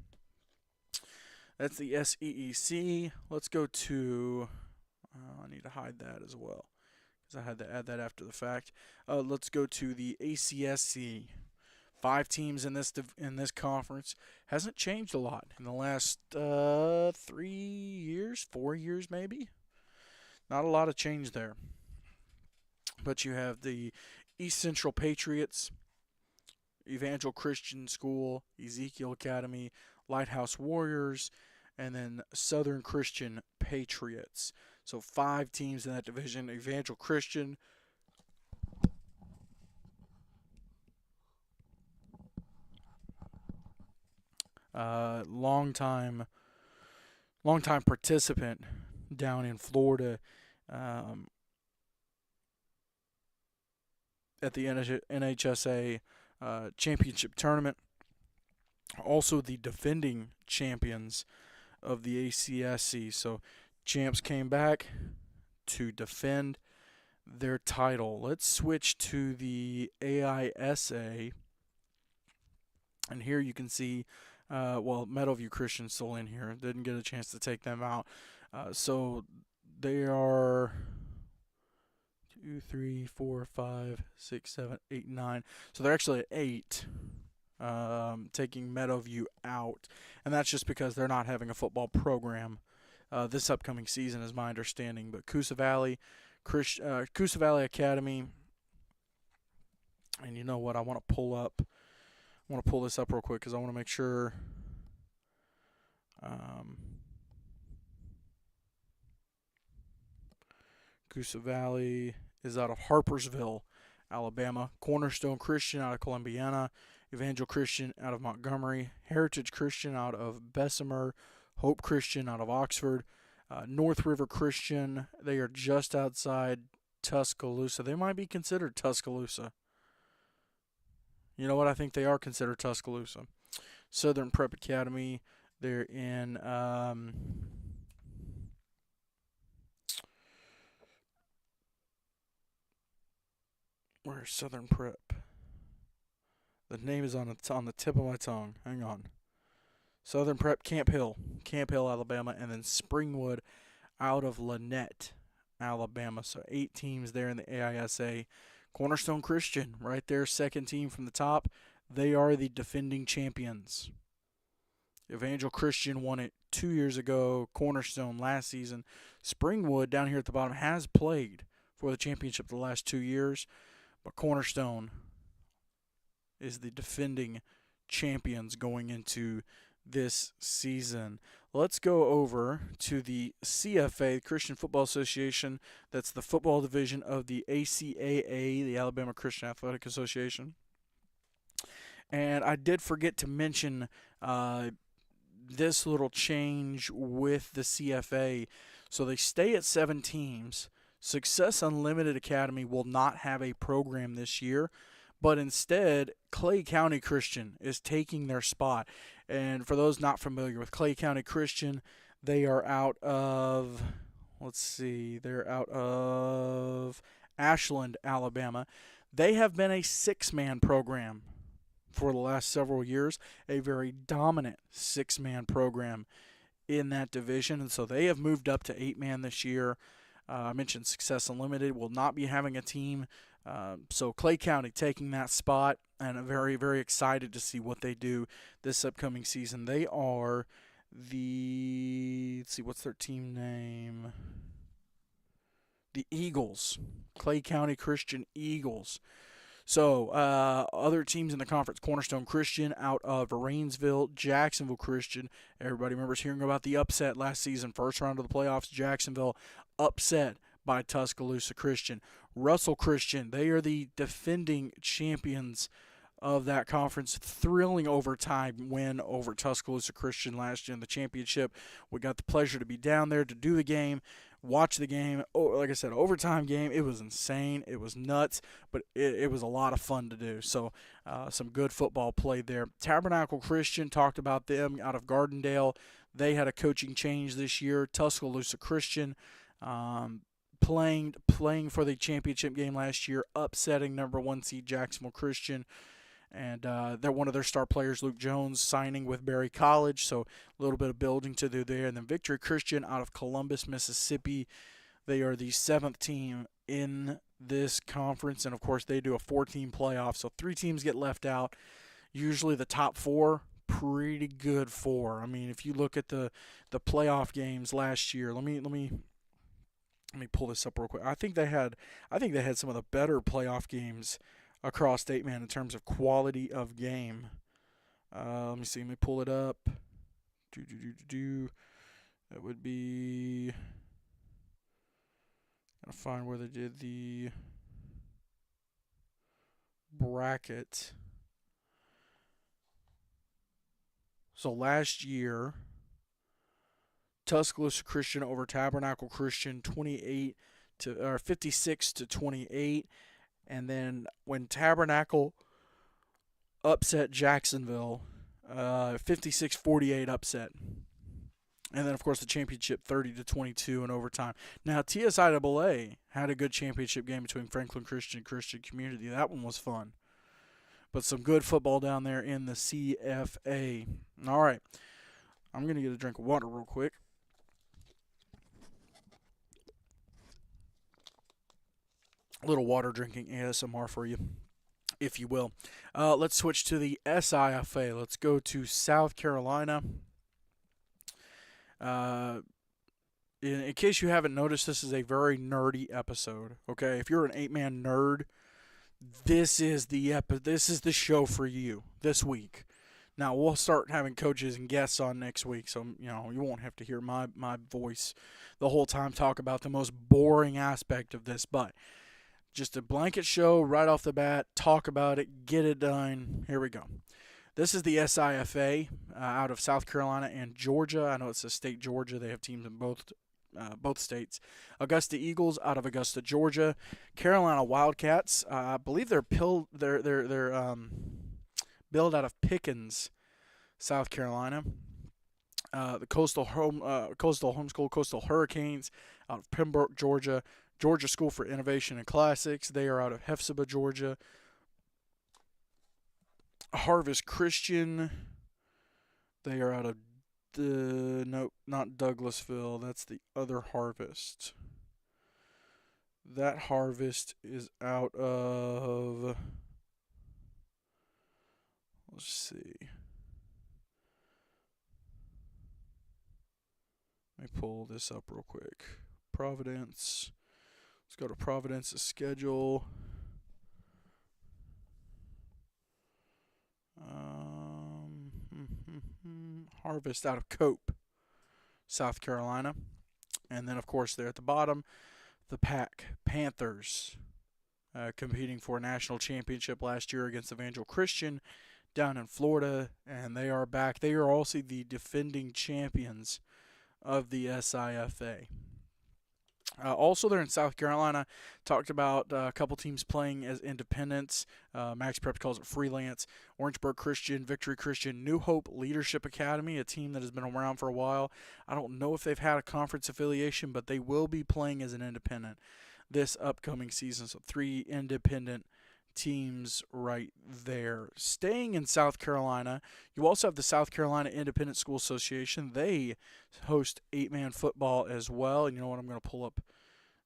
that's the SEEC. Let's go to, I need to hide that as well because I had to add that after the fact. Let's go to the ACSC 5 teams in this conference. Hasn't changed a lot in the last 3 years, 4 years maybe. Not a lot of change there. But you have the East Central Patriots, Evangel Christian School, Ezekiel Academy, Lighthouse Warriors, and then Southern Christian Patriots. So 5 teams in that division. Evangel Christian, long time participant down in Florida, um, at the NHSA championship tournament. Also, the defending champions of the ACSC. So, champs came back to defend their title. Let's switch to the AISA. And here you can see, Meadowview Christian's still in here. Didn't get a chance to take them out. So they are 2, 3, 4, 5, 6, 7, 8, 9. So they're actually at 8, taking Meadowview out. And that's just because they're not having a football program this upcoming season, is my understanding. But Coosa Valley Academy, and you know what? I want to pull this up real quick because I want to make sure. Coosa Valley is out of Harpersville, Alabama. Cornerstone Christian out of Columbiana. Evangel Christian out of Montgomery. Heritage Christian out of Bessemer. Hope Christian out of Oxford. North River Christian, they are just outside Tuscaloosa. They might be considered Tuscaloosa. You know what? I think they are considered Tuscaloosa. Southern Prep Academy, they're in where's Southern Prep? The name is on the tip of my tongue. Hang on. Southern Prep, Camp Hill, Alabama, and then Springwood out of Lynette, Alabama. So 8 teams there in the AISA. Cornerstone Christian, right there, second team from the top. They are the defending champions. Evangel Christian won it 2 years ago. Cornerstone last season. Springwood, down here at the bottom, has played for the championship the last 2 years. But Cornerstone is the defending champions going into this season. Let's go over to the CFA, Christian Football Association. That's the football division of the ACAA, the Alabama Christian Athletic Association. And I did forget to mention this little change with the CFA. So they stay at 7 teams. Success Unlimited Academy will not have a program this year, but instead, Clay County Christian is taking their spot. And for those not familiar with Clay County Christian, they are out of, they're out of Ashland, Alabama. They have been a 6-man program for the last several years, a very dominant 6-man program in that division. And so they have moved up to 8-man this year. I mentioned Success Unlimited will not be having a team. So Clay County taking that spot, and I'm very, very excited to see what they do this upcoming season. They are what's their team name? The Eagles. Clay County Christian Eagles. So other teams in the conference, Cornerstone Christian out of Rainsville, Jacksonville Christian. Everybody remembers hearing about the upset last season, first round of the playoffs, Jacksonville upset by Tuscaloosa Christian. Russell Christian, they are the defending champions of that conference. Thrilling overtime win over Tuscaloosa Christian last year in the championship. We got the pleasure to be down there to do the game, watch the game. Oh, like I said, overtime game. It was insane. It was nuts, but it was a lot of fun to do. So some good football played there. Tabernacle Christian, talked about them out of Gardendale. They had a coaching change this year. Tuscaloosa Christian, playing for the championship game last year, upsetting number 1 seed Jacksonville Christian. And they're one of their star players, Luke Jones, signing with Berry College. So a little bit of building to do there. And then Victory Christian out of Columbus, Mississippi. They are the 7th team in this conference. And, of course, they do a 4-team playoff. So 3 teams get left out. Usually the top four, pretty good four. I mean, if you look at the playoff games last year, let me pull this up real quick. I think they had some of the better playoff games across state, man, in terms of quality of game. Let me see. Let me pull it up. That would be. Gotta find where they did the bracket. So last year, Tuscaloosa Christian over Tabernacle Christian, 56-28, and then when Tabernacle upset Jacksonville, 56-48 upset. And then, of course, the championship 30-22 in overtime. Now, TSIAA had a good championship game between Franklin Christian and Christian Community. That one was fun. But some good football down there in the CFA. All right. I'm going to get a drink of water real quick. A little water drinking ASMR for you, if you will. Let's switch to the SIFA. Let's go to South Carolina. In case you haven't noticed, this is a very nerdy episode. Okay, if you're an 8-man nerd, this is the show for you this week. Now we'll start having coaches and guests on next week, so you won't have to hear my voice the whole time talk about the most boring aspect of this, but just a blanket show right off the bat. Talk about it, get it done. Here we go. This is the SIFA out of South Carolina and Georgia. I know it's a state, Georgia. They have teams in both states. Augusta Eagles out of Augusta, Georgia. Carolina Wildcats. I believe they're billed out of Pickens, South Carolina. The Coastal Homeschool Coastal Hurricanes out of Pembroke, Georgia. Georgia School for Innovation and Classics. They are out of Hephzibah, Georgia. Harvest Christian. They are out of nope, not Douglasville. That's the other Harvest. That Harvest is out of. Let's see. Let me pull this up real quick. Providence. Let's go to Providence's schedule. Harvest out of Cope, South Carolina. And then, of course, there at the bottom, the Panthers, competing for a national championship last year against Evangel Christian down in Florida. And they are back. They are also the defending champions of the SIFA. Also, there in South Carolina, talked about a couple teams playing as independents. Max Preps calls it freelance. Orangeburg Christian, Victory Christian, New Hope Leadership Academy, a team that has been around for a while. I don't know if they've had a conference affiliation, but they will be playing as an independent this upcoming season. So 3 independent teams right there. Staying in South Carolina, you also have the South Carolina Independent School Association. They host 8-man football as well. And you know what? I'm going to pull up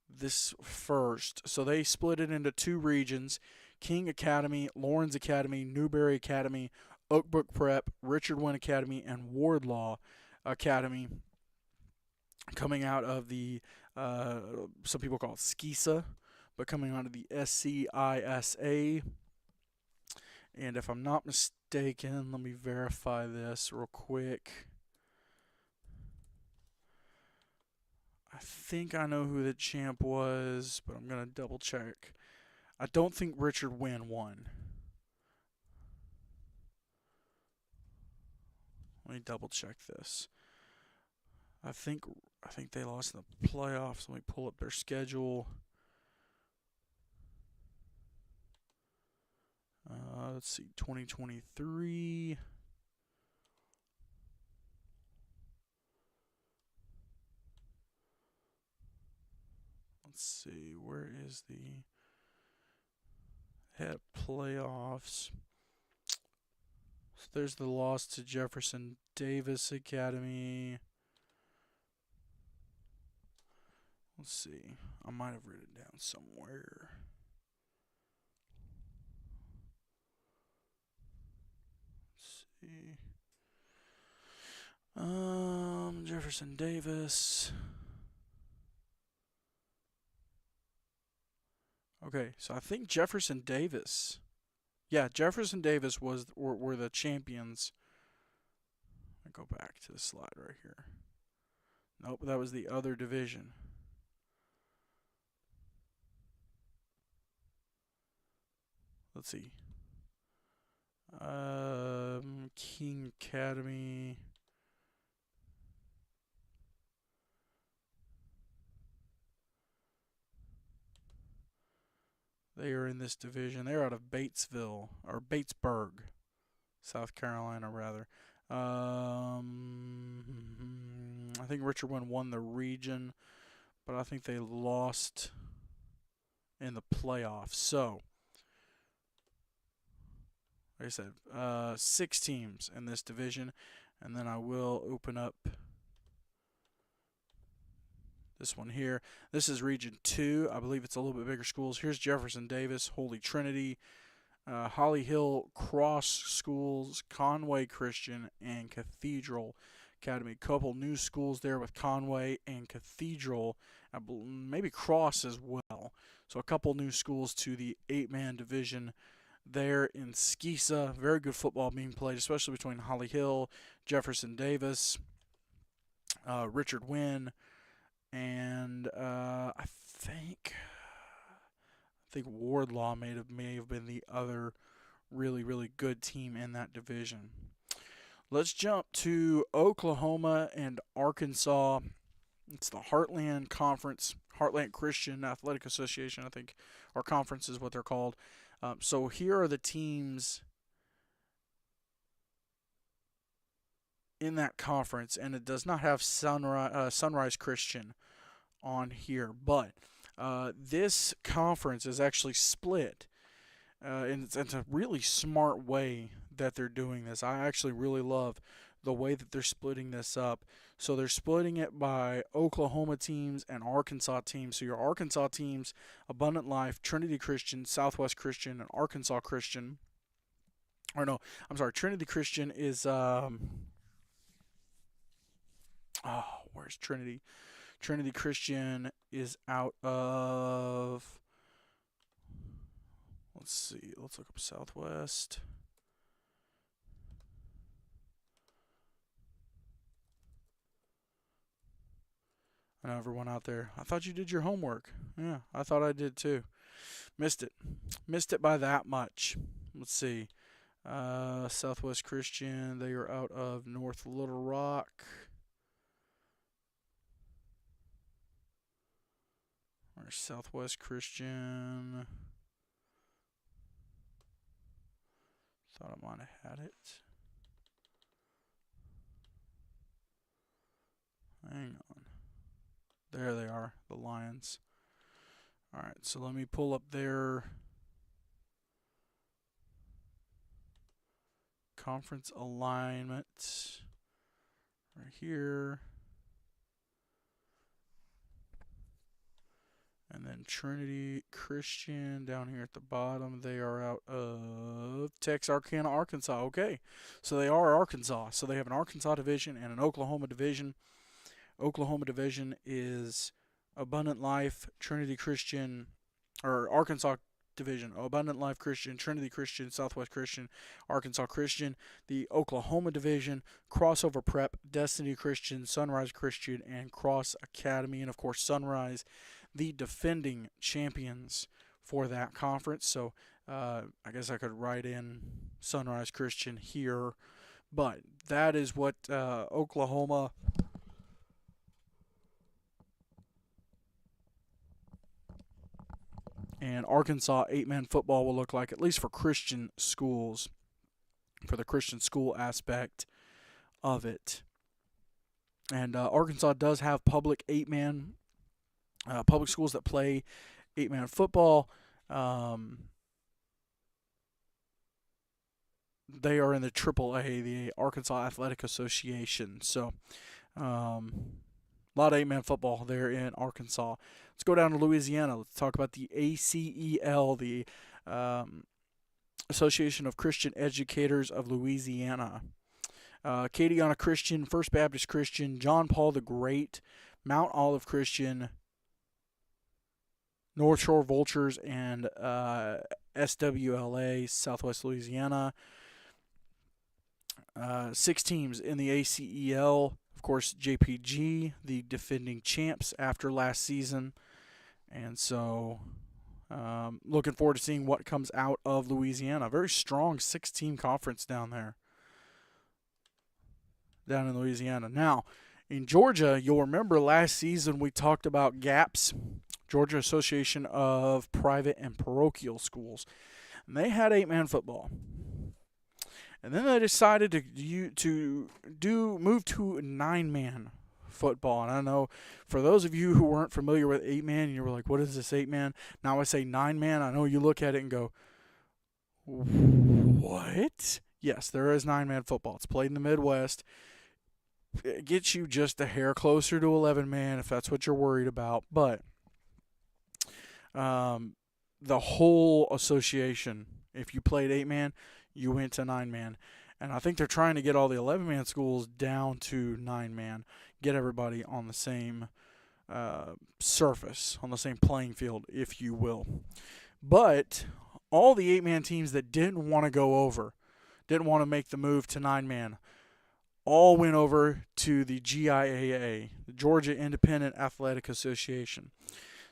this first. So they split it into 2 regions: King Academy, Lawrence Academy, Newberry Academy, Oakbrook Prep, Richard Wynn Academy, and Wardlaw Academy. Coming out of the, some people call it SCISA, but coming out of the SCISA. And if I'm not mistaken, let me verify this real quick. I think I know who the champ was, but I'm going to double check. I don't think Richard Wynn won. Let me double check this. I think they lost in the playoffs. Let me pull up their schedule. Let's see, 2023. Let's see, where is the head playoffs? So there's the loss to Jefferson Davis Academy. Let's see, I might have written it down somewhere. see. Jefferson Davis. Okay, so I think Jefferson Davis. Yeah, Jefferson Davis were the champions. I go back to the slide right here. Nope, that was the other division. Let's see. King Academy. They are in this division. They're out of Batesville or Batesburg, South Carolina, rather. I think Richard won the region, but I think they lost in the playoffs. So, like I said, 6 teams in this division, and then I will open up this one here. This is Region 2. I believe it's a little bit bigger schools. Here's Jefferson Davis, Holy Trinity, Holly Hill Cross Schools, Conway Christian, and Cathedral Academy. Couple new schools there with Conway and Cathedral, maybe Cross as well. So a couple new schools to the 8-man division there in Skeesa. Very good football being played, especially between Holly Hill, Jefferson Davis, Richard Wynn, and I think Wardlaw may have been the other really good team in that division. Let's jump to Oklahoma and Arkansas. It's the Heartland Conference, Heartland Christian Athletic Association, I think, or conference is what they're called. So here are the teams in that conference, and it does not have Sunrise Christian on here, but this conference is actually split, and it's a really smart way that they're doing this. I actually really love the way that they're splitting this up. So they're splitting it by Oklahoma teams and Arkansas teams. So your Arkansas teams, Abundant Life, Trinity Christian, Southwest Christian, and Arkansas Christian. Or no, I'm sorry, Trinity Christian is where's Trinity? Trinity Christian is out of, let's see, let's look up Southwest. I know everyone out there. I thought you did your homework. Yeah, I thought I did too. Missed it. Missed it by that much. Let's see. Southwest Christian, they are out of North Little Rock. Or Southwest Christian. Thought I might have had it. Hang on. There they are, the Lions. All right, so let me pull up their conference alignment right here. And then Trinity Christian down here at the bottom. They are out of Texarkana, Arkansas. Okay, so they are Arkansas. So they have an Arkansas division and an Oklahoma division. Oklahoma division is Abundant Life, Trinity Christian, or Arkansas division, Abundant Life Christian, Trinity Christian, Southwest Christian, Arkansas Christian. The Oklahoma division, Crossover Prep, Destiny Christian, Sunrise Christian, and Cross Academy. And of course, Sunrise, the defending champions for that conference. So I guess I could write in Sunrise Christian here. But that is what Oklahoma and Arkansas 8-man football will look like, at least for Christian schools, for the Christian school aspect of it. And Arkansas does have public 8-man, public schools that play 8-man football. They are in the AAA, the Arkansas Athletic Association. So, a lot of 8-man football there in Arkansas. Let's go down to Louisiana. Let's talk about the ACEL, the Association of Christian Educators of Louisiana, Acadiana Christian, First Baptist Christian, John Paul the Great, Mount Olive Christian, North Shore Vultures, and SWLA, Southwest Louisiana. 6 teams in the ACEL. Of course, JPG, the defending champs after last season. And so, looking forward to seeing what comes out of Louisiana. Very strong 6-team conference down there. Down in Louisiana. Now, in Georgia, you'll remember last season we talked about GAPS, Georgia Association of Private and Parochial Schools. And they had 8-man football. And then they decided to move to 9-man football. And I know for those of you who weren't familiar with 8-man, and you were like, what is this 8-man? Now I say 9-man. I know you look at it and go, what? Yes, there is 9-man football. It's played in the Midwest. It gets you just a hair closer to 11-man if that's what you're worried about. But the whole association, if you played 8-man, you went to 9-man. And I think they're trying to get all the 11-man schools down to 9-man, get everybody on the same surface, on the same playing field, if you will. But all the 8-man teams that didn't want to go over, didn't want to make the move to 9-man, all went over to the GIAA, the Georgia Independent Athletic Association.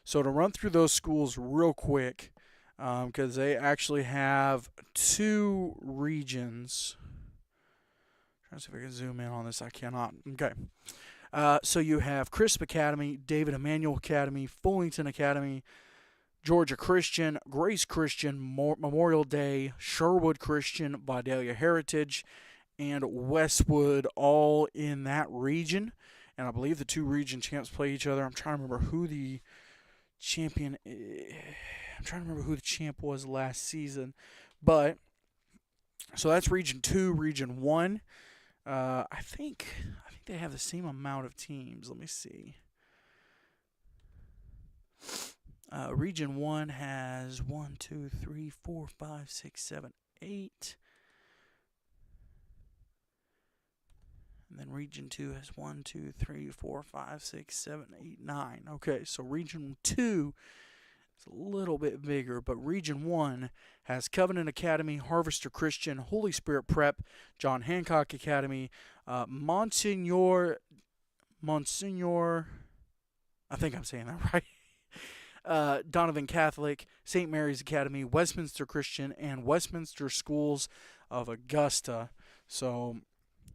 So to run through those schools real quick, because they actually have 2 regions. Trying to see if I can zoom in on this. I cannot. Okay. So you have Crisp Academy, David Emanuel Academy, Fullington Academy, Georgia Christian, Grace Christian, Memorial Day, Sherwood Christian, Vidalia Heritage, and Westwood, all in that region. And I believe the 2 region champs play each other. I'm trying to remember who the champion is. I'm trying to remember who the champ was last season. But, so that's Region 2. Region 1, I think they have the same amount of teams. Let me see. Region 1 has 1, 2, 3, 4, 5, 6, 7, 8. And then Region 2 has 1, 2, 3, 4, 5, 6, 7, 8, 9. Okay, so Region 2 is a little bit bigger, but Region 1 has Covenant Academy, Harvester Christian, Holy Spirit Prep, John Hancock Academy, Monsignor, I think I'm saying that right, Donovan Catholic, St. Mary's Academy, Westminster Christian, and Westminster Schools of Augusta. So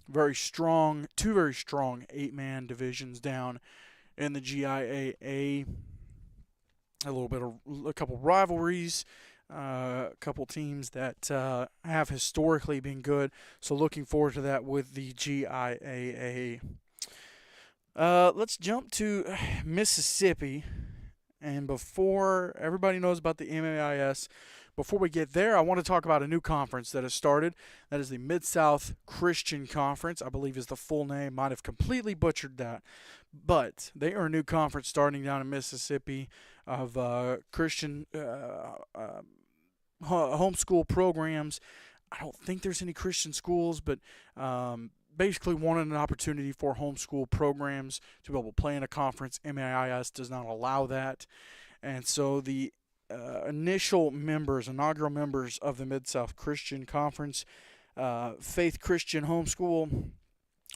very strong, 2 very strong 8-man divisions down in the GIAA. A couple rivalries, a couple teams that have historically been good. So looking forward to that with the GIAA. Let's jump to Mississippi. And before everybody knows about the MAIS, before we get there, I want to talk about a new conference that has started. That is the Mid-South Christian Conference, I believe is the full name. Might have completely butchered that. But they are a new conference starting down in Mississippi of Christian homeschool programs. I don't think there's any Christian schools, but basically wanted an opportunity for homeschool programs to be able to play in a conference. MAIS does not allow that. And so the inaugural members of the Mid-South Christian Conference, Faith Christian Homeschool,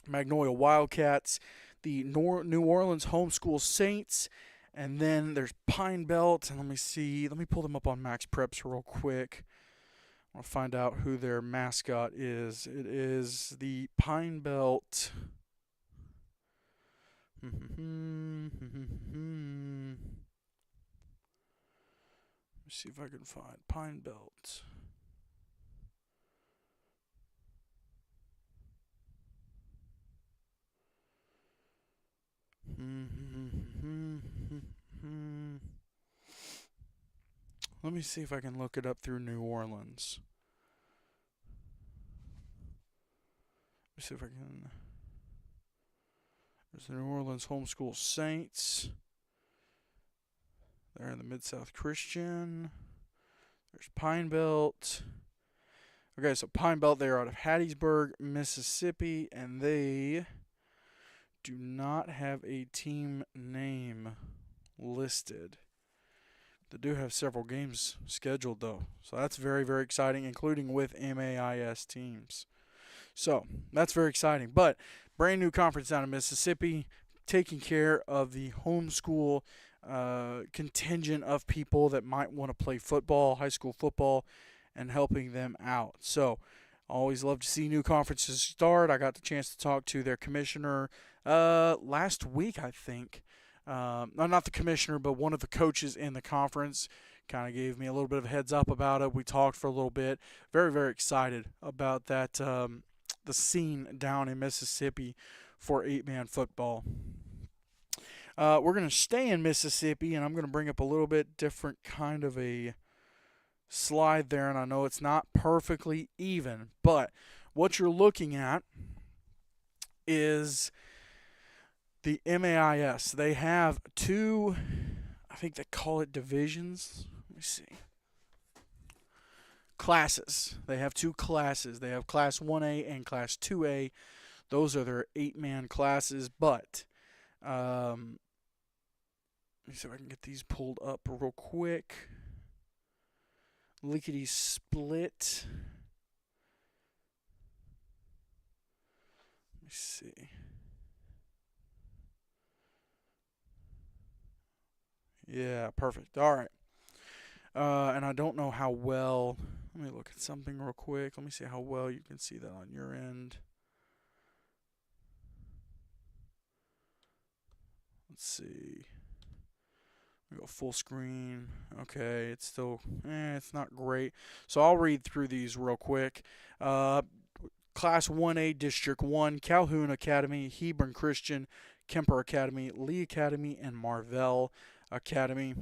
Magnolia Wildcats, the New Orleans Homeschool Saints, and then there's Pine Belt. And let me pull them up on Max Preps real quick. I want to find out who their mascot is. It is the Pine Belt. Let's see if I can find Pine Belt. Let me see if I can look it up through New Orleans. Let me see if I can. There's the New Orleans Homeschool Saints. They're in the Mid-South Christian. There's Pine Belt. Okay, so Pine Belt, they are out of Hattiesburg, Mississippi, and they do not have a team name listed. They do have several games scheduled, though. So that's very, very exciting, including with MAIS teams. So that's very exciting. But brand new conference down in Mississippi, taking care of the homeschool contingent of people that might want to play football, high school football, and helping them out. So always love to see new conferences start. I got the chance to talk to their commissioner last week, I think. Not the commissioner, but one of the coaches in the conference kind of gave me a little bit of a heads up about it. We talked for a little bit. Very, very excited about that, the scene down in Mississippi for 8-man football. We're going to stay in Mississippi, and I'm going to bring up a little bit different kind of a slide there, and I know it's not perfectly even, but what you're looking at is the MAIS. They have two, I think they call it divisions. Let me see. Classes. They have two classes. They have Class 1A and Class 2A. Those are their 8-man classes, but let me see if I can get these pulled up real quick. Lickety split. Let me see. Yeah, perfect. All right. And I don't know how well. Let me look at something real quick. Let me see how well you can see that on your end. Let's see. We go full screen. Okay, it's still, it's not great. So I'll read through these real quick. Class 1A, District 1, Calhoun Academy, Hebron Christian, Kemper Academy, Lee Academy, and Marvell Academy.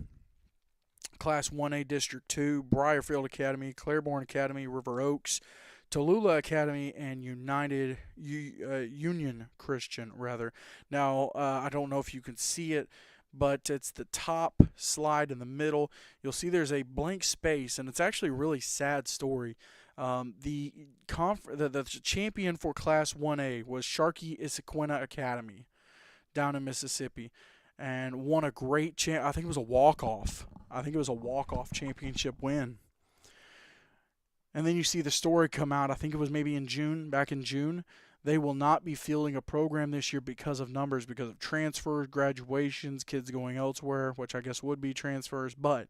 Class 1A, District 2, Briarfield Academy, Claiborne Academy, River Oaks, Tallulah Academy, and Union Christian, rather. Now, I don't know if you can see it, but it's the top slide in the middle. You'll see there's a blank space, and it's actually a really sad story. The champion for Class 1A was Sharkey Issaquena Academy down in Mississippi, and won a great I think it was a walk-off. I think it was a walk-off championship win. And then you see the story come out, I think it was maybe back in June. They will not be fielding a program this year because of numbers, because of transfers, graduations, kids going elsewhere, which I guess would be transfers. But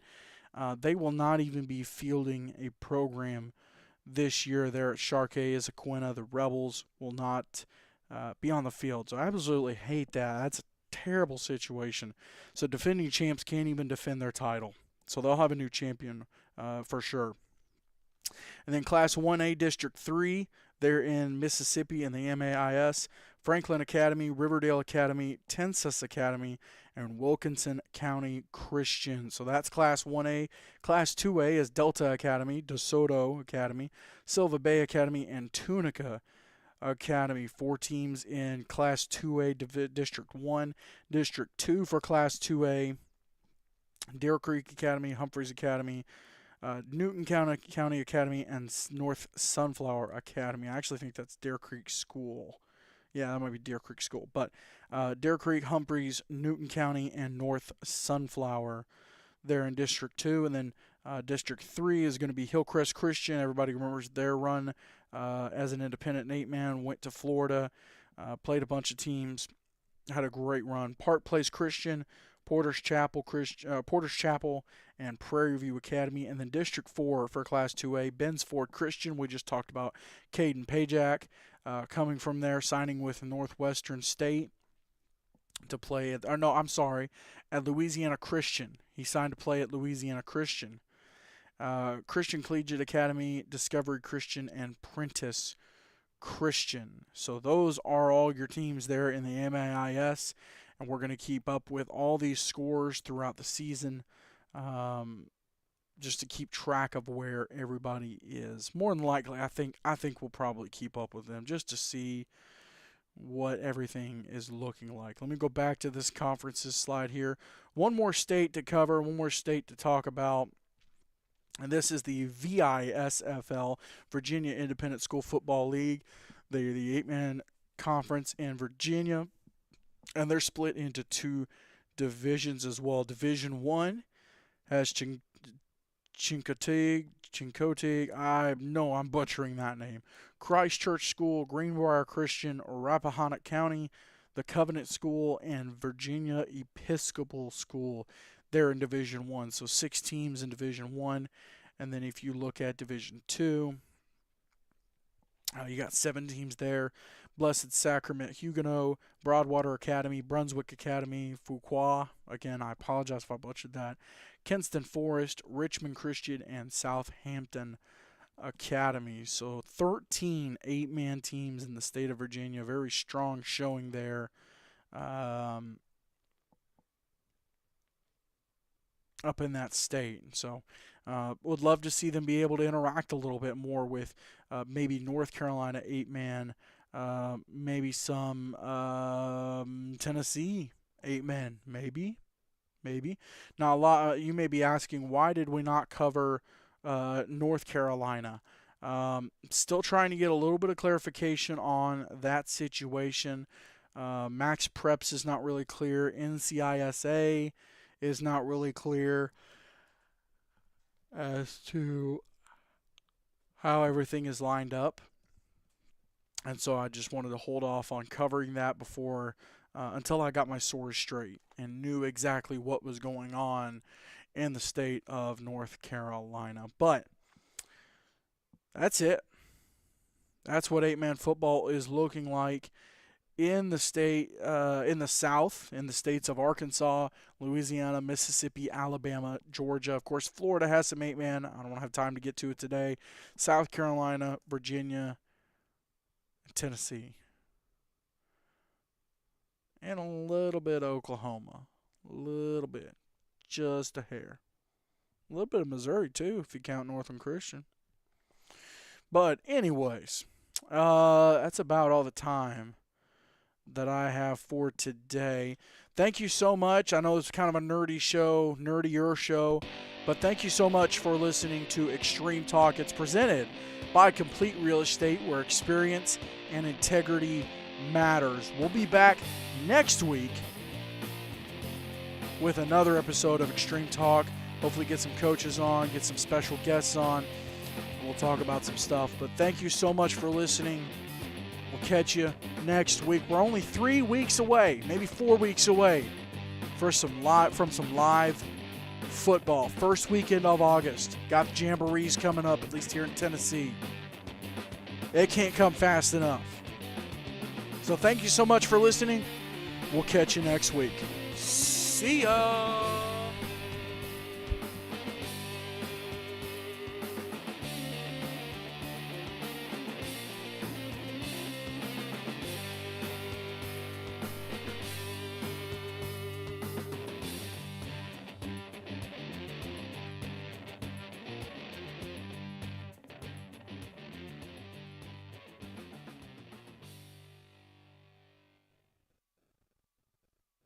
they will not even be fielding a program this year there at Sharkey Issaquena. The Rebels will not be on the field. So I absolutely hate that. That's a terrible situation. So defending champs can't even defend their title. So they'll have a new champion for sure. And then Class 1A, District 3, they're in Mississippi in the MAIS. Franklin Academy, Riverdale Academy, Tensas Academy, and Wilkinson County Christian. So that's Class 1A. Class 2A is Delta Academy, DeSoto Academy, Silva Bay Academy, and Tunica Academy. 4 teams in Class 2A, District 1. District 2 for Class 2A, Deer Creek Academy, Humphreys Academy, Newton County Academy, and North Sunflower Academy. I actually think that's Deer Creek School. Yeah, that might be Deer Creek School. But Deer Creek, Humphreys, Newton County, and North Sunflower. They're in District 2. And then District 3 is going to be Hillcrest Christian. Everybody remembers their run as an independent 8-man. Went to Florida, played a bunch of teams, had a great run. Park Place Christian, Porter's Chapel, and Prairie View Academy. And then District 4 for Class 2A, Ben's Ford Christian. We just talked about Caden Pajak coming from there, signing with Northwestern State to play at Louisiana Christian. He signed to play at Louisiana Christian. Christian Collegiate Academy, Discovery Christian, and Prentice Christian. So those are all your teams there in the MAIS. And we're going to keep up with all these scores throughout the season, just to keep track of where everybody is. More than likely, I think we'll probably keep up with them just to see what everything is looking like. Let me go back to this conferences slide here. One more state to cover, one more state to talk about. And this is the VISFL, Virginia Independent School Football League. They're the 8-man conference in Virginia, and they're split into 2 divisions as well. Division 1 has Chincoteague, I know I'm butchering that name, Christ Church School, Greenbrier Christian, Rappahannock County, the Covenant School, and Virginia Episcopal School. They're in Division 1, so 6 teams in Division 1. And then if you look at Division 2, you got 7 teams there. Blessed Sacrament Huguenot, Broadwater Academy, Brunswick Academy, Fuqua, again, I apologize if I butchered that, Kinston Forest, Richmond Christian, and Southampton Academy. So 13 8-man teams in the state of Virginia. Very strong showing there. Up in that state. So would love to see them be able to interact a little bit more with maybe North Carolina 8-man, maybe some Tennessee 8-man, maybe. Now, you may be asking, why did we not cover North Carolina? Still trying to get a little bit of clarification on that situation. Max Preps is not really clear. NCISA is not really clear as to how everything is lined up. And so I just wanted to hold off on covering that before until I got my source straight and knew exactly what was going on in the state of North Carolina. But that's it. That's what 8-man football is looking like in the state, in the South, in the states of Arkansas, Louisiana, Mississippi, Alabama, Georgia. Of course, Florida has some 8-man. I don't have time to get to it today. South Carolina, Virginia, and Tennessee. And a little bit of Oklahoma. A little bit. Just a hair. A little bit of Missouri, too, if you count Northern Christian. But anyways, that's about all the time that I have for today. Thank you so much. I know it's kind of a nerdier show, but thank you so much for listening to Extreme Talk. It's presented by Complete Real Estate, where experience and integrity matters. We'll be back next week with another episode of Extreme Talk. Hopefully get some coaches on, get some special guests on. We'll talk about some stuff. But thank you so much for listening. We'll catch you next week. We're only 3 weeks away, maybe 4 weeks away from some live football. First weekend of August. Got the Jamborees coming up, at least here in Tennessee. It can't come fast enough. So thank you so much for listening. We'll catch you next week. See ya!